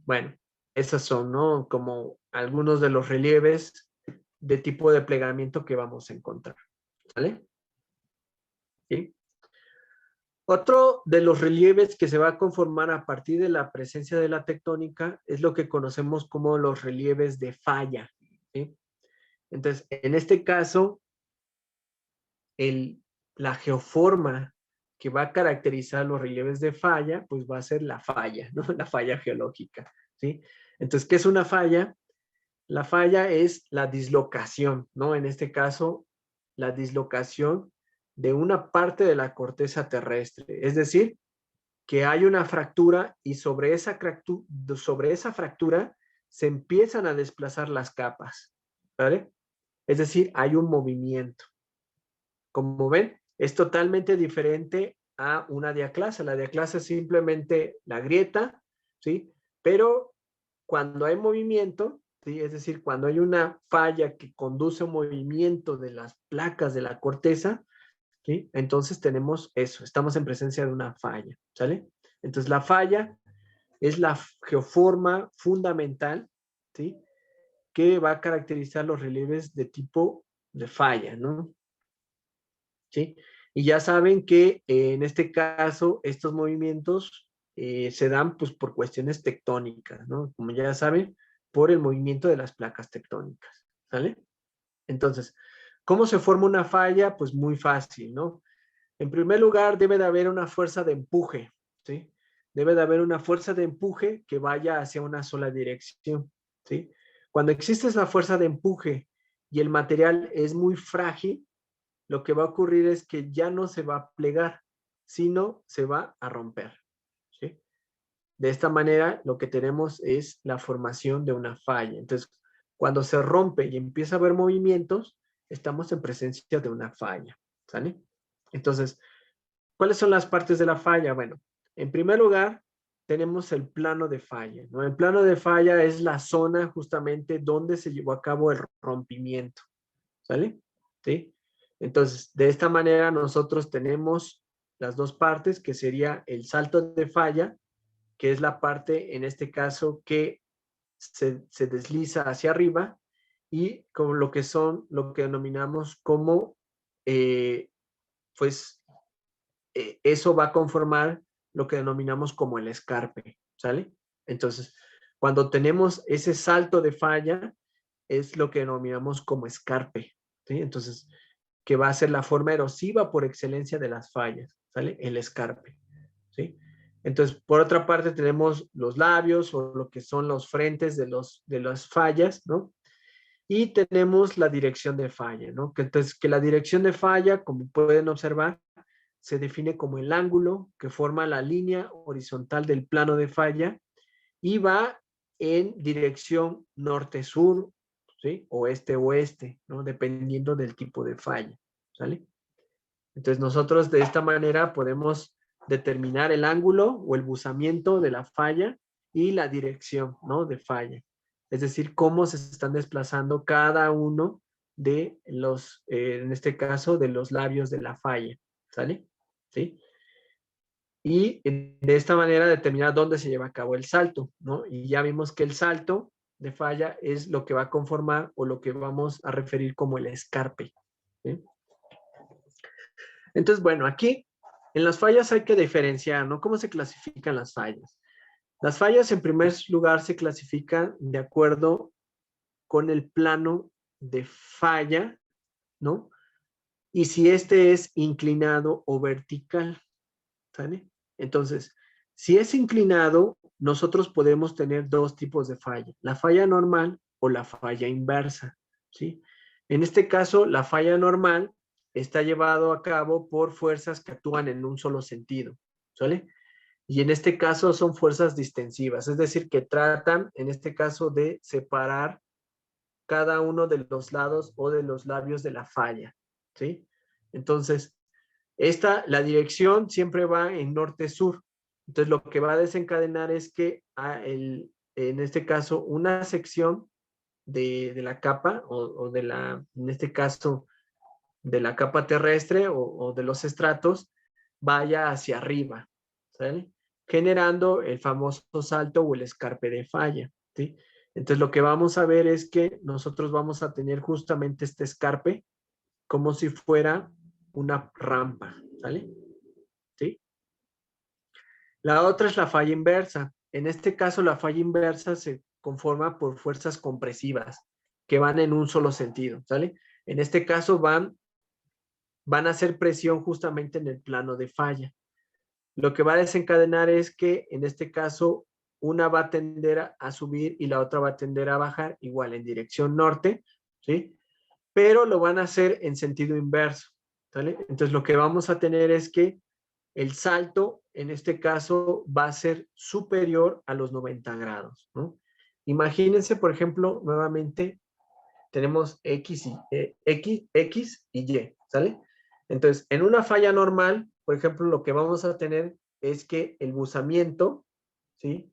bueno, esas son, ¿no? Como algunos de los relieves de tipo de plegamiento que vamos a encontrar, ¿vale? ¿Sí? Otro de los relieves que se va a conformar a partir de la presencia de la tectónica es lo que conocemos como los relieves de falla, ¿sí? Entonces, en este caso, la geoforma que va a caracterizar los relieves de falla, pues va a ser la falla, ¿no? La falla geológica, ¿sí? Entonces, ¿qué es una falla? La falla es la dislocación, ¿no? En este caso, la dislocación de una parte de la corteza terrestre. Es decir, que hay una fractura y sobre esa fractura se empiezan a desplazar las capas, ¿vale? Es decir, hay un movimiento. Como ven, es totalmente diferente a una diaclasa. La diaclasa es simplemente la grieta, ¿sí? Pero cuando hay movimiento, ¿sí? Es decir, cuando hay una falla que conduce a un movimiento de las placas de la corteza, ¿sí? Entonces tenemos eso, estamos en presencia de una falla, ¿sale? Entonces la falla es la geoforma fundamental, ¿sí? Que va a caracterizar los relieves de tipo de falla, ¿no? ¿Sí? Y ya saben que en este caso estos movimientos se dan pues por cuestiones tectónicas, ¿no? Como ya saben, por el movimiento de las placas tectónicas, ¿sale? Entonces, ¿cómo se forma una falla? Pues muy fácil, ¿no? En primer lugar, debe de haber una fuerza de empuje, ¿sí? Debe de haber una fuerza de empuje que vaya hacia una sola dirección, ¿sí? Cuando existe esa fuerza de empuje y el material es muy frágil, lo que va a ocurrir es que ya no se va a plegar, sino se va a romper, ¿sí? De esta manera, lo que tenemos es la formación de una falla. Entonces, cuando se rompe y empieza a haber movimientos, estamos en presencia de una falla, ¿sale? Entonces, ¿cuáles son las partes de la falla? Bueno, en primer lugar, tenemos el plano de falla, ¿no? El plano de falla es la zona justamente donde se llevó a cabo el rompimiento, ¿sale? ¿Sí? Entonces, de esta manera nosotros tenemos las dos partes, que sería el salto de falla, que es la parte, en este caso, que se desliza hacia arriba, y con lo que son, lo que denominamos como, pues, eso va a conformar lo que denominamos como el escarpe, ¿sale? Entonces, cuando tenemos ese salto de falla, es lo que denominamos como escarpe, ¿sí? Entonces, que va a ser la forma erosiva por excelencia de las fallas, ¿sale? El escarpe, ¿sí? Entonces, por otra parte, tenemos los labios o lo que son los frentes de las fallas, ¿no? Y tenemos la dirección de falla, ¿no? Entonces, que la dirección de falla, como pueden observar, se define como el ángulo que forma la línea horizontal del plano de falla y va en dirección norte-sur, ¿sí? Oeste-oeste, ¿no? Dependiendo del tipo de falla, ¿sale? Entonces nosotros de esta manera podemos determinar el ángulo o el buzamiento de la falla y la dirección, ¿no? De falla. Es decir, cómo se están desplazando cada uno de los, en este caso, de los labios de la falla, ¿sale? ¿Sí? Y de esta manera determinar dónde se lleva a cabo el salto, ¿no? Y ya vimos que el salto de falla es lo que va a conformar o lo que vamos a referir como el escarpe, ¿sí? Entonces, bueno, aquí en las fallas hay que diferenciar, ¿no? ¿Cómo se clasifican las fallas? Las fallas, en primer lugar, se clasifican de acuerdo con el plano de falla, ¿no? Y si este es inclinado o vertical, ¿sale? Entonces, si es inclinado, nosotros podemos tener dos tipos de falla, la falla normal o la falla inversa, ¿sí? En este caso, la falla normal está llevado a cabo por fuerzas que actúan en un solo sentido, ¿sale? Y en este caso son fuerzas distensivas, es decir, que tratan, en este caso, de separar cada uno de los lados o de los labios de la falla, ¿sí? Entonces, la dirección siempre va en norte-sur. Entonces, lo que va a desencadenar es que en este caso, una sección de la capa o de la, en este caso, de la capa terrestre o de los estratos, vaya hacia arriba, ¿sale? Generando el famoso salto o el escarpe de falla, ¿sí? Entonces, lo que vamos a ver es que nosotros vamos a tener justamente este escarpe como si fuera una rampa, ¿sale? ¿Sí? La otra es la falla inversa. En este caso, la falla inversa se conforma por fuerzas compresivas que van en un solo sentido, ¿sale? En este caso van a hacer presión justamente en el plano de falla. Lo que va a desencadenar es que en este caso una va a tender a subir y la otra va a tender a bajar, igual en dirección norte, ¿sí? Pero lo van a hacer en sentido inverso, ¿sale? Entonces lo que vamos a tener es que el salto en este caso va a ser superior a los 90 grados, ¿no? Imagínense, por ejemplo, nuevamente tenemos X y Y, ¿sale? Entonces, en una falla normal, por ejemplo, lo que vamos a tener es que el buzamiento, ¿sí?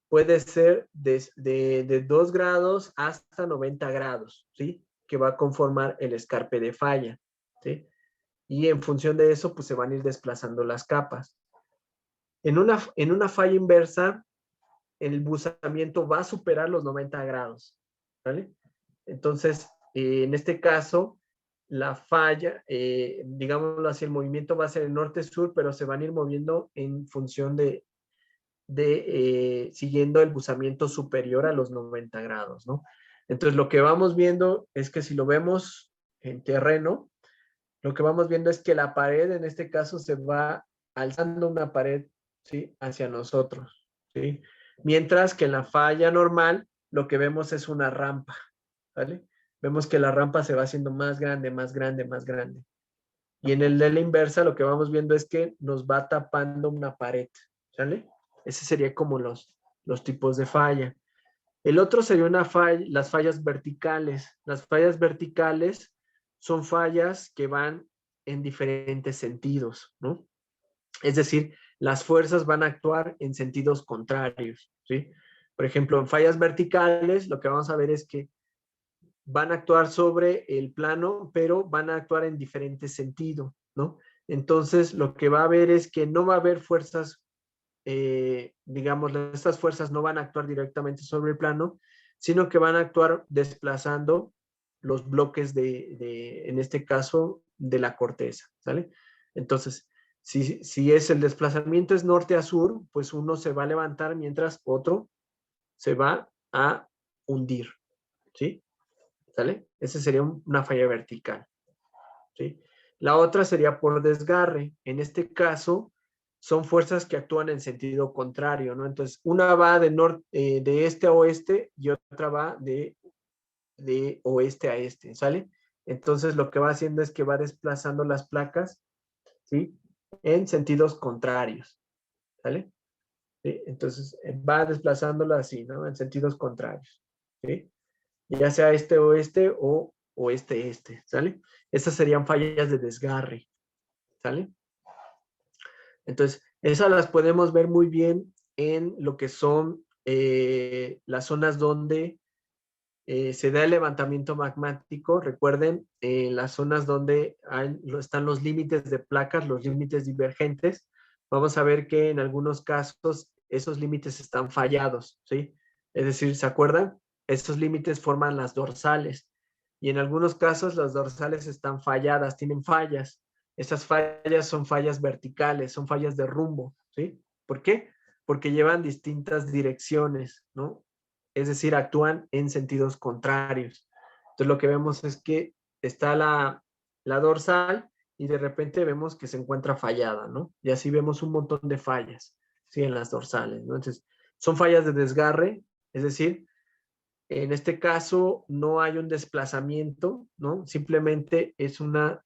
Puede ser de 2 grados hasta 90 grados, ¿sí? Que va a conformar el escarpe de falla, ¿sí? Y en función de eso, pues se van a ir desplazando las capas. En una falla inversa, el buzamiento va a superar los 90 grados, ¿vale? Entonces, en este caso, la falla, digámoslo así, el movimiento va a ser el norte-sur, pero se van a ir moviendo en función siguiendo el buzamiento superior a los 90 grados, ¿no? Entonces, lo que vamos viendo es que si lo vemos en terreno, lo que vamos viendo es que la pared, en este caso, se va alzando una pared, ¿sí? Hacia nosotros, ¿sí? Mientras que en la falla normal, lo que vemos es una rampa, ¿vale? Vemos que la rampa se va haciendo más grande, más grande, más grande. Y en el de la inversa, lo que vamos viendo es que nos va tapando una pared, ¿sale? Ese sería como los tipos de falla. El otro sería las fallas verticales. Las fallas verticales son fallas que van en diferentes sentidos, ¿no? Es decir, las fuerzas van a actuar en sentidos contrarios, ¿sí? Por ejemplo, en fallas verticales, lo que vamos a ver es que van a actuar sobre el plano, pero van a actuar en diferente sentido, ¿no? Entonces, lo que va a haber es que no va a haber fuerzas, digamos, estas fuerzas no van a actuar directamente sobre el plano, sino que van a actuar desplazando los bloques en este caso, de la corteza, ¿sale? Entonces, si es el desplazamiento es norte a sur, pues uno se va a levantar mientras otro se va a hundir, ¿sí? ¿Sale? Esa sería una falla vertical, ¿sí? La otra sería por desgarre. En este caso, son fuerzas que actúan en sentido contrario, ¿no? Entonces, una va de este a oeste y otra va de oeste a este, ¿sale? Entonces, lo que va haciendo es que va desplazando las placas, ¿sí? En sentidos contrarios, ¿sale? ¿Sí? Entonces, va desplazándola así, ¿no? En sentidos contrarios, ¿sí? Ya sea este-oeste o oeste-este, ¿sale? Estas serían fallas de desgarre, ¿sale? Entonces, esas las podemos ver muy bien en lo que son las zonas donde se da el levantamiento magmático. Recuerden, las zonas donde están los límites de placas, los límites divergentes, vamos a ver que en algunos casos esos límites están fallados, ¿sí? Es decir, ¿se acuerdan? Esos límites forman las dorsales y en algunos casos las dorsales están falladas, tienen fallas. Esas fallas son fallas verticales, son fallas de rumbo, ¿sí? ¿Por qué? Porque llevan distintas direcciones, ¿no? Es decir, actúan en sentidos contrarios. Entonces lo que vemos es que está la dorsal y de repente vemos que se encuentra fallada, ¿no? Y así vemos un montón de fallas, ¿sí? En las dorsales, ¿no? Entonces, son fallas de desgarre, es decir, en este caso no hay un desplazamiento, ¿no? Simplemente es una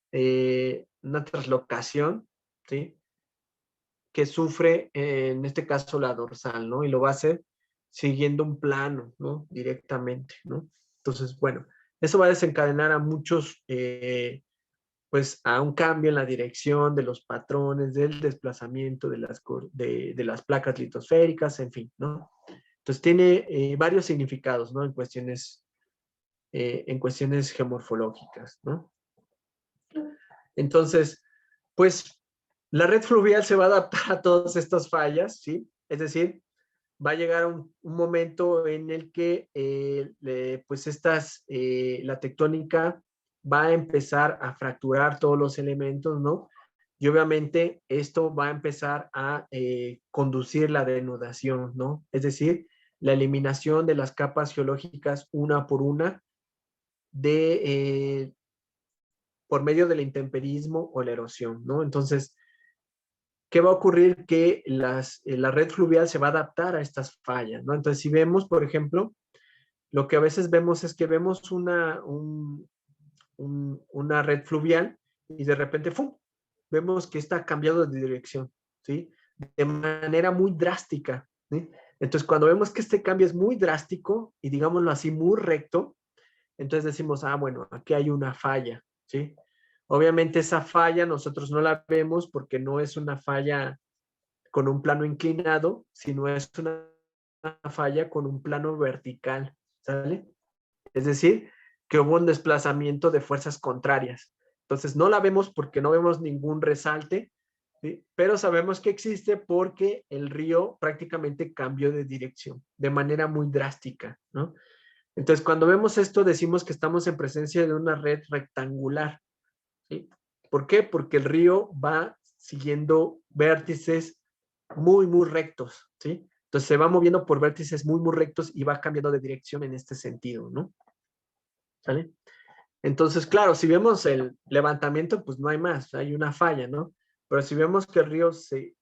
traslocación, ¿sí? Que sufre, en este caso, la dorsal, ¿no? Y lo va a hacer siguiendo un plano, ¿no? Directamente, ¿no? Entonces, bueno, eso va a desencadenar a muchos, pues, a un cambio en la dirección de los patrones, del desplazamiento de las placas litosféricas, en fin, ¿no? Entonces, tiene varios significados, ¿no? En cuestiones geomorfológicas, ¿no? Entonces, pues la red fluvial se va a adaptar a todas estas fallas, ¿sí? Es decir, va a llegar un momento en el que pues la tectónica va a empezar a fracturar todos los elementos, ¿no? y obviamente esto va a empezar a conducir la denudación, ¿no? Es decir, la eliminación de las capas geológicas una por una de, por medio del intemperismo o la erosión, ¿no? Entonces, ¿qué va a ocurrir? Que la red fluvial se va a adaptar a estas fallas, ¿no? Entonces, si vemos, por ejemplo, lo que a veces vemos es que vemos una red fluvial y de repente, ¡fum!, vemos que está cambiado de dirección, ¿sí? De manera muy drástica, ¿sí? Entonces, cuando vemos que este cambio es muy drástico y digámoslo así, muy recto, entonces decimos, ah, bueno, aquí hay una falla, ¿sí? Obviamente esa falla nosotros no la vemos porque no es una falla con un plano inclinado, sino es una falla con un plano vertical, ¿sale? Es decir, que hubo un desplazamiento de fuerzas contrarias. Entonces no la vemos porque no vemos ningún resalte, ¿sí? Pero sabemos que existe porque el río prácticamente cambió de dirección de manera muy drástica, ¿no? Entonces cuando vemos esto decimos que estamos en presencia de una red rectangular, ¿sí? ¿Por qué? Porque el río va siguiendo vértices muy, muy rectos, ¿sí? Entonces se va moviendo por vértices muy, muy rectos y va cambiando de dirección en este sentido, ¿no? ¿Sale? Entonces, claro, si vemos el levantamiento, pues no hay más, hay una falla, ¿no? Pero si vemos que el río se,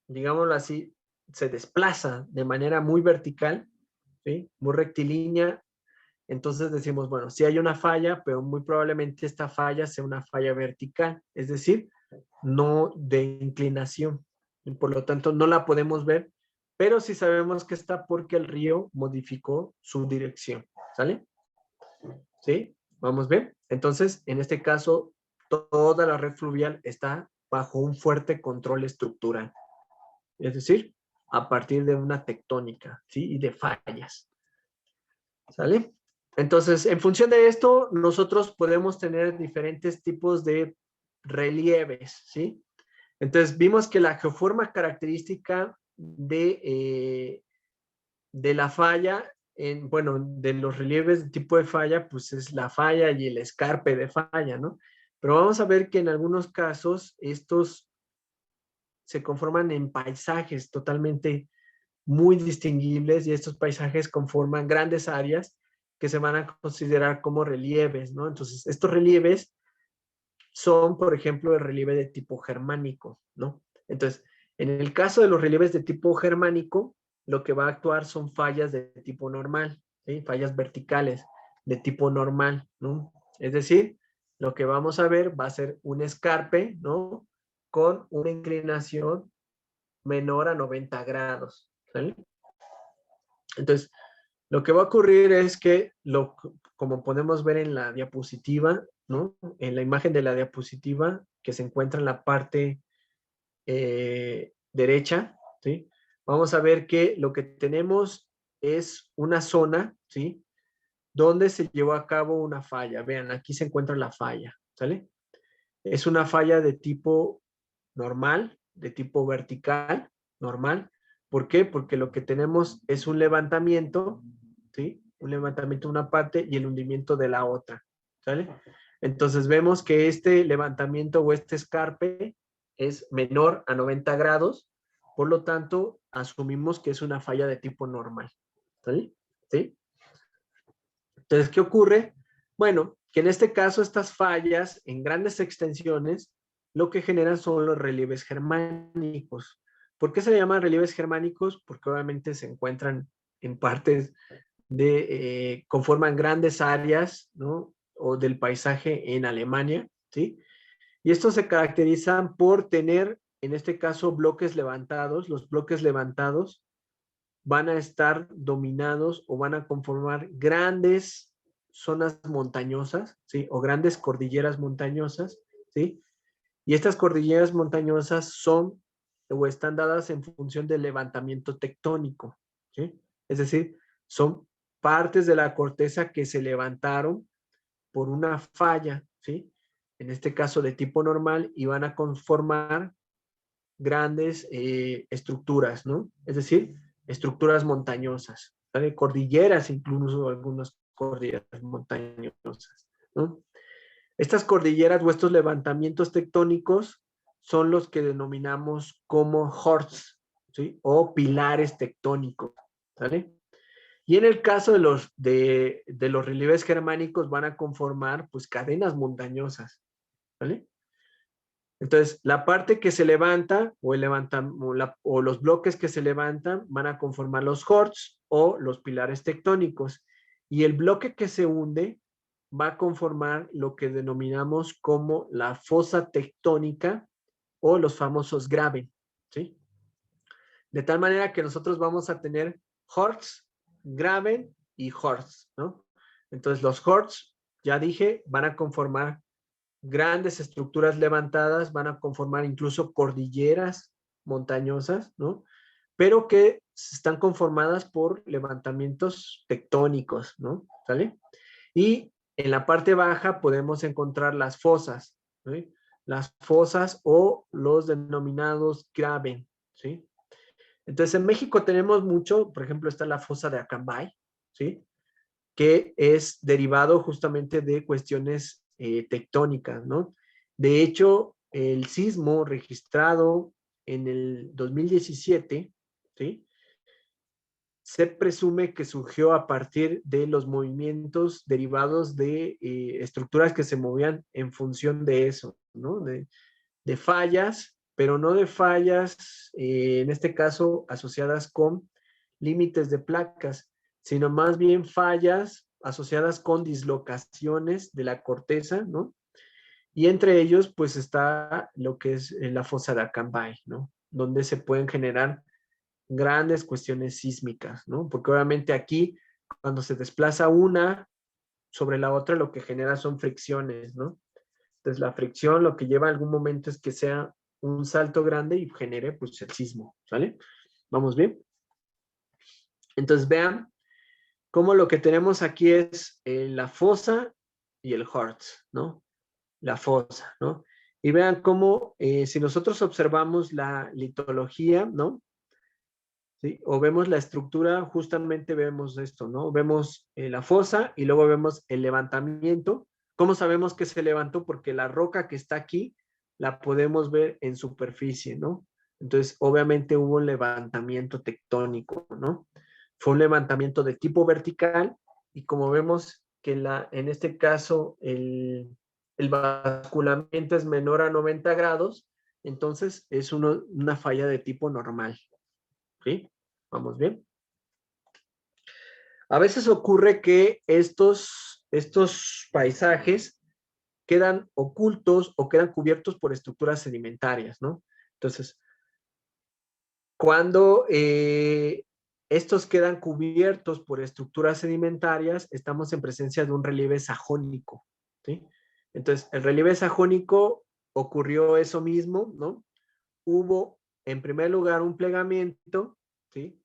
digámoslo así, se desplaza de manera muy vertical, ¿sí? Muy rectilínea, entonces decimos, bueno, sí hay una falla, pero muy probablemente esta falla sea una falla vertical, es decir, no de inclinación. Y por lo tanto, no la podemos ver, pero sí sabemos que está porque el río modificó su dirección, ¿sale? ¿Sí? ¿Vamos bien? Entonces, en este caso, toda la red fluvial está bajo un fuerte control estructural. Es decir, a partir de una tectónica, ¿sí? Y de fallas. ¿Sale? Entonces, en función de esto, nosotros podemos tener diferentes tipos de relieves, ¿sí? Entonces, vimos que la geoforma característica de la falla, bueno, de los relieves de tipo de falla, pues es la falla y el escarpe de falla, ¿no? Pero vamos a ver que en algunos casos estos se conforman en paisajes totalmente muy distinguibles y estos paisajes conforman grandes áreas que se van a considerar como relieves, ¿no? Entonces, estos relieves son, por ejemplo, el relieve de tipo germánico, ¿no? Entonces, en el caso de los relieves de tipo germánico, lo que va a actuar son fallas de tipo normal, ¿sí? Fallas verticales de tipo normal, ¿no? Es decir, lo que vamos a ver va a ser un escarpe, ¿no? Con una inclinación menor a 90 grados, ¿sale? Entonces, lo que va a ocurrir es que, como podemos ver en la diapositiva, ¿no? En la imagen de la diapositiva que se encuentra en la parte derecha, ¿sí? Vamos a ver que lo que tenemos es una zona, ¿sí? Donde se llevó a cabo una falla. Vean, aquí se encuentra la falla, ¿sale? Es una falla de tipo normal, de tipo vertical, normal. ¿Por qué? Porque lo que tenemos es un levantamiento, ¿sí? Un levantamiento de una parte y el hundimiento de la otra, ¿sale? Entonces vemos que este levantamiento o este escarpe es menor a 90 grados, por lo tanto, asumimos que es una falla de tipo normal, ¿sale? ¿Sí? Entonces, ¿qué ocurre? Bueno, que en este caso estas fallas en grandes extensiones lo que generan son los relieves germánicos. ¿Por qué se le llaman relieves germánicos? Porque obviamente se encuentran en partes conforman grandes áreas, ¿no? O del paisaje en Alemania, ¿sí? Y estos se caracterizan por tener, en este caso, bloques levantados. Los bloques levantados van a estar dominados o van a conformar grandes zonas montañosas, ¿sí? O grandes cordilleras montañosas, ¿sí? Y estas cordilleras montañosas son o están dadas en función del levantamiento tectónico, ¿sí? Es decir, son partes de la corteza que se levantaron por una falla, ¿sí? En este caso de tipo normal y van a conformar grandes estructuras, ¿no? Es decir, estructuras montañosas, ¿vale? Cordilleras, incluso algunas cordilleras montañosas, ¿no? Estas cordilleras o estos levantamientos tectónicos son los que denominamos como horsts, ¿sí? O pilares tectónicos, ¿sale? Y en el caso de los relieves germánicos van a conformar pues cadenas montañosas, ¿vale? Entonces, la parte que se levanta o los bloques que se levantan van a conformar los horsts o los pilares tectónicos. Y el bloque que se hunde va a conformar lo que denominamos como la fosa tectónica o los famosos graben, ¿sí? De tal manera que nosotros vamos a tener horsts, graben y horsts, ¿no? Entonces, los horsts, ya dije, van a conformar grandes estructuras levantadas, van a conformar incluso cordilleras montañosas, ¿no? Pero que están conformadas por levantamientos tectónicos, ¿no? ¿Sale? Y en la parte baja podemos encontrar las fosas, ¿sí? Las fosas o los denominados graben, ¿sí? Entonces en México tenemos mucho, por ejemplo, está la fosa de Acambay, ¿sí? Que es derivado justamente de cuestiones tectónicas, ¿no? De hecho, el sismo registrado en el 2017, ¿sí? Se presume que surgió a partir de los movimientos derivados de estructuras que se movían en función de eso, ¿no? De fallas, pero no de fallas, en este caso, asociadas con límites de placas, sino más bien fallas asociadas con dislocaciones de la corteza, ¿no? Y entre ellos, pues está lo que es la fosa de Acambay, ¿no? Donde se pueden generar grandes cuestiones sísmicas, ¿no? Porque obviamente aquí, cuando se desplaza una sobre la otra, lo que genera son fricciones, ¿no? Entonces, la fricción lo que lleva a algún momento es que sea un salto grande y genere, pues, el sismo, ¿sale? ¿Vamos bien? Entonces, vean cómo lo que tenemos aquí es la fosa y el Hertz, ¿no? La fosa, ¿no? Y vean cómo, si nosotros observamos la litología, ¿no? ¿Sí? O vemos la estructura, justamente vemos esto, ¿no? Vemos la fosa y luego vemos el levantamiento. ¿Cómo sabemos que se levantó? Porque la roca que está aquí la podemos ver en superficie, ¿no? Entonces, obviamente hubo un levantamiento tectónico, ¿no? Fue un levantamiento de tipo vertical y como vemos que en este caso el basculamiento es menor a 90 grados, entonces es una falla de tipo normal, ¿sí? ¿Vamos bien? A veces ocurre que estos paisajes quedan ocultos o quedan cubiertos por estructuras sedimentarias, ¿no? Entonces, cuando estos quedan cubiertos por estructuras sedimentarias, estamos en presencia de un relieve sajónico, ¿sí? Entonces, el relieve sajónico ocurrió eso mismo, ¿no? Hubo, en primer lugar, un plegamiento, ¿sí?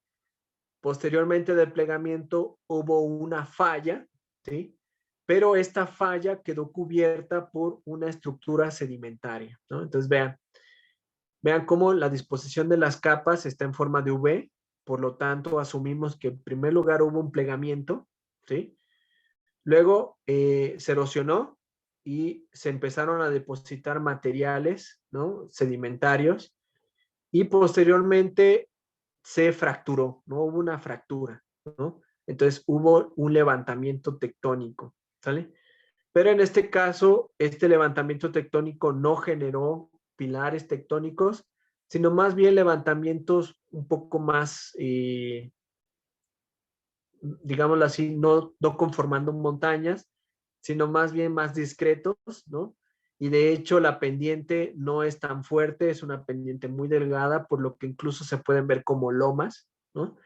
Posteriormente del plegamiento hubo una falla, ¿sí? Pero esta falla quedó cubierta por una estructura sedimentaria, ¿no? Entonces vean cómo la disposición de las capas está en forma de V, por lo tanto asumimos que en primer lugar hubo un plegamiento, ¿sí? Luego se erosionó y se empezaron a depositar materiales, ¿no? Sedimentarios y posteriormente se fracturó, ¿no? Hubo una fractura, ¿no? Entonces hubo un levantamiento tectónico, ¿sale? Pero en este caso, este levantamiento tectónico no generó pilares tectónicos, sino más bien levantamientos un poco más, digámoslo así, no conformando montañas, sino más bien más discretos, ¿no? Y de hecho la pendiente no es tan fuerte, es una pendiente muy delgada, por lo que incluso se pueden ver como lomas, ¿no?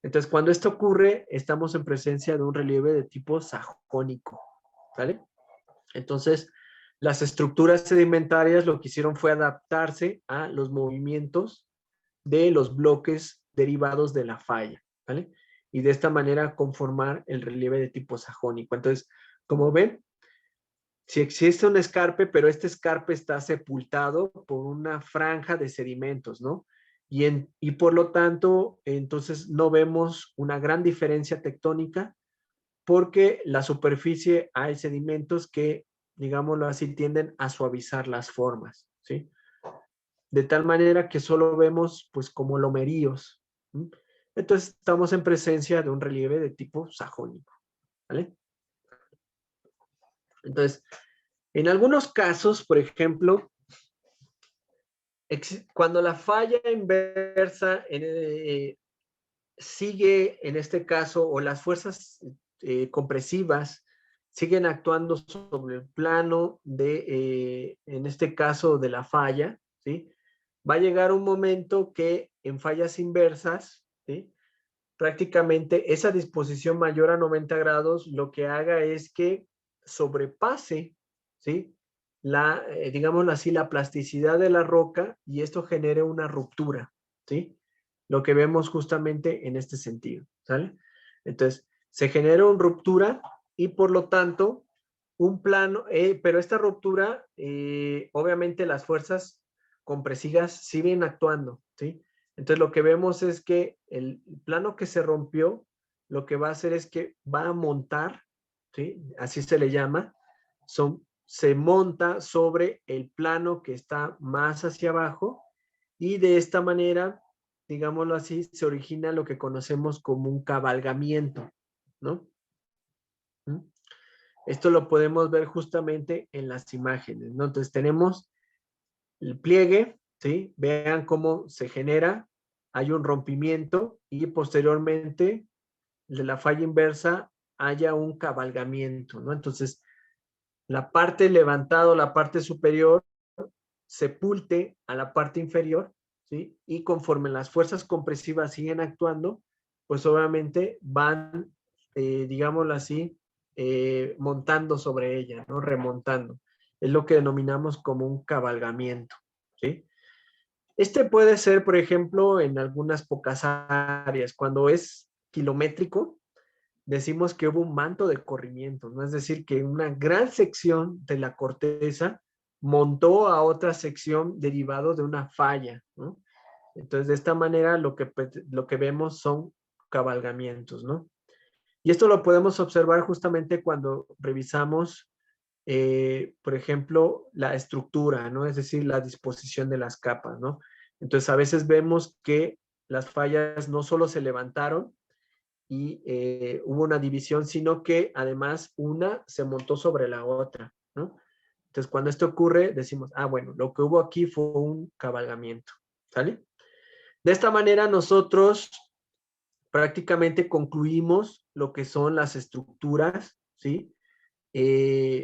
Entonces, cuando esto ocurre, estamos en presencia de un relieve de tipo sajónico, ¿vale? Entonces, las estructuras sedimentarias lo que hicieron fue adaptarse a los movimientos de los bloques derivados de la falla, ¿vale? Y de esta manera conformar el relieve de tipo sajónico. Entonces, como ven, si existe un escarpe, pero este escarpe está sepultado por una franja de sedimentos, ¿no? Y por lo tanto, entonces no vemos una gran diferencia tectónica porque la superficie hay sedimentos que, digámoslo así, tienden a suavizar las formas, ¿sí? de tal manera que solo vemos pues como lomeríos. Entonces estamos en presencia de un relieve de tipo sajónico, ¿vale? Entonces, en algunos casos, por ejemplo, cuando la falla inversa sigue, en este caso, o las fuerzas compresivas siguen actuando sobre el plano de, en este caso, de la falla, ¿sí? Va a llegar un momento que en fallas inversas, ¿sí? Prácticamente esa disposición mayor a 90 grados lo que haga es que sobrepase, ¿sí? Digámoslo así, la plasticidad de la roca y esto genere una ruptura, ¿sí? Lo que vemos justamente en este sentido, ¿sale? Entonces, se genera una ruptura y por lo tanto, un plano, pero esta ruptura, obviamente las fuerzas compresivas siguen actuando, ¿sí? Entonces lo que vemos es que el plano que se rompió, lo que va a hacer es que va a montar, ¿sí? Así se le llama, se monta sobre el plano que está más hacia abajo y de esta manera, digámoslo así, se origina lo que conocemos como un cabalgamiento, ¿no? Esto lo podemos ver justamente en las imágenes, ¿no? Entonces tenemos el pliegue, ¿sí? Vean cómo se genera, hay un rompimiento y posteriormente de la falla inversa haya un cabalgamiento, ¿no? Entonces, la parte levantada, la parte superior, sepulte a la parte inferior, ¿sí? Y conforme las fuerzas compresivas siguen actuando, pues obviamente van, digámoslo así, montando sobre ella, ¿no? Remontando. Es lo que denominamos como un cabalgamiento, ¿sí? Este puede ser, por ejemplo, en algunas pocas áreas. Cuando es kilométrico, decimos que hubo un manto de corrimiento, ¿no? Es decir, que una gran sección de la corteza montó a otra sección derivado de una falla, ¿no? Entonces, de esta manera lo que vemos son cabalgamientos, ¿no? Y esto lo podemos observar justamente cuando revisamos, por ejemplo, la estructura, ¿no? Es decir, la disposición de las capas, ¿no? Entonces, a veces vemos que las fallas no solo se levantaron y hubo una división, sino que además una se montó sobre la otra, ¿no? Entonces, cuando esto ocurre, decimos, ah, bueno, lo que hubo aquí fue un cabalgamiento, ¿sale? De esta manera, nosotros prácticamente concluimos lo que son las estructuras, ¿sí?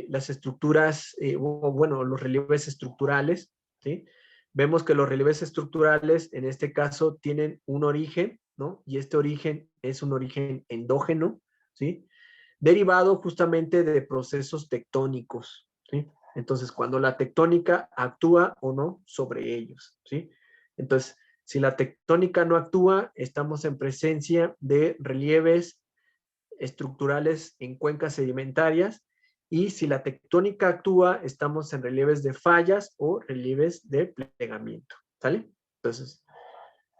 Las estructuras, o bueno, los relieves estructurales, ¿sí? Vemos que los relieves estructurales, en este caso, tienen un origen, ¿no? Y este origen es un origen endógeno, ¿sí? Derivado justamente de procesos tectónicos, ¿sí? Entonces, cuando la tectónica actúa o no sobre ellos, ¿sí? Entonces, si la tectónica no actúa, estamos en presencia de relieves estructurales en cuencas sedimentarias y si la tectónica actúa, estamos en relieves de fallas o relieves de plegamiento, ¿sale? Entonces,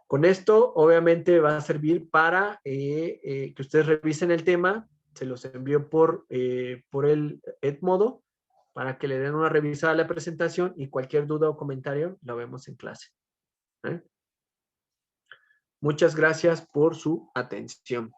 con esto obviamente va a servir para que ustedes revisen el tema, se los envío por el Edmodo para que le den una revisada a la presentación y cualquier duda o comentario lo vemos en clase. ¿Eh? Muchas gracias por su atención.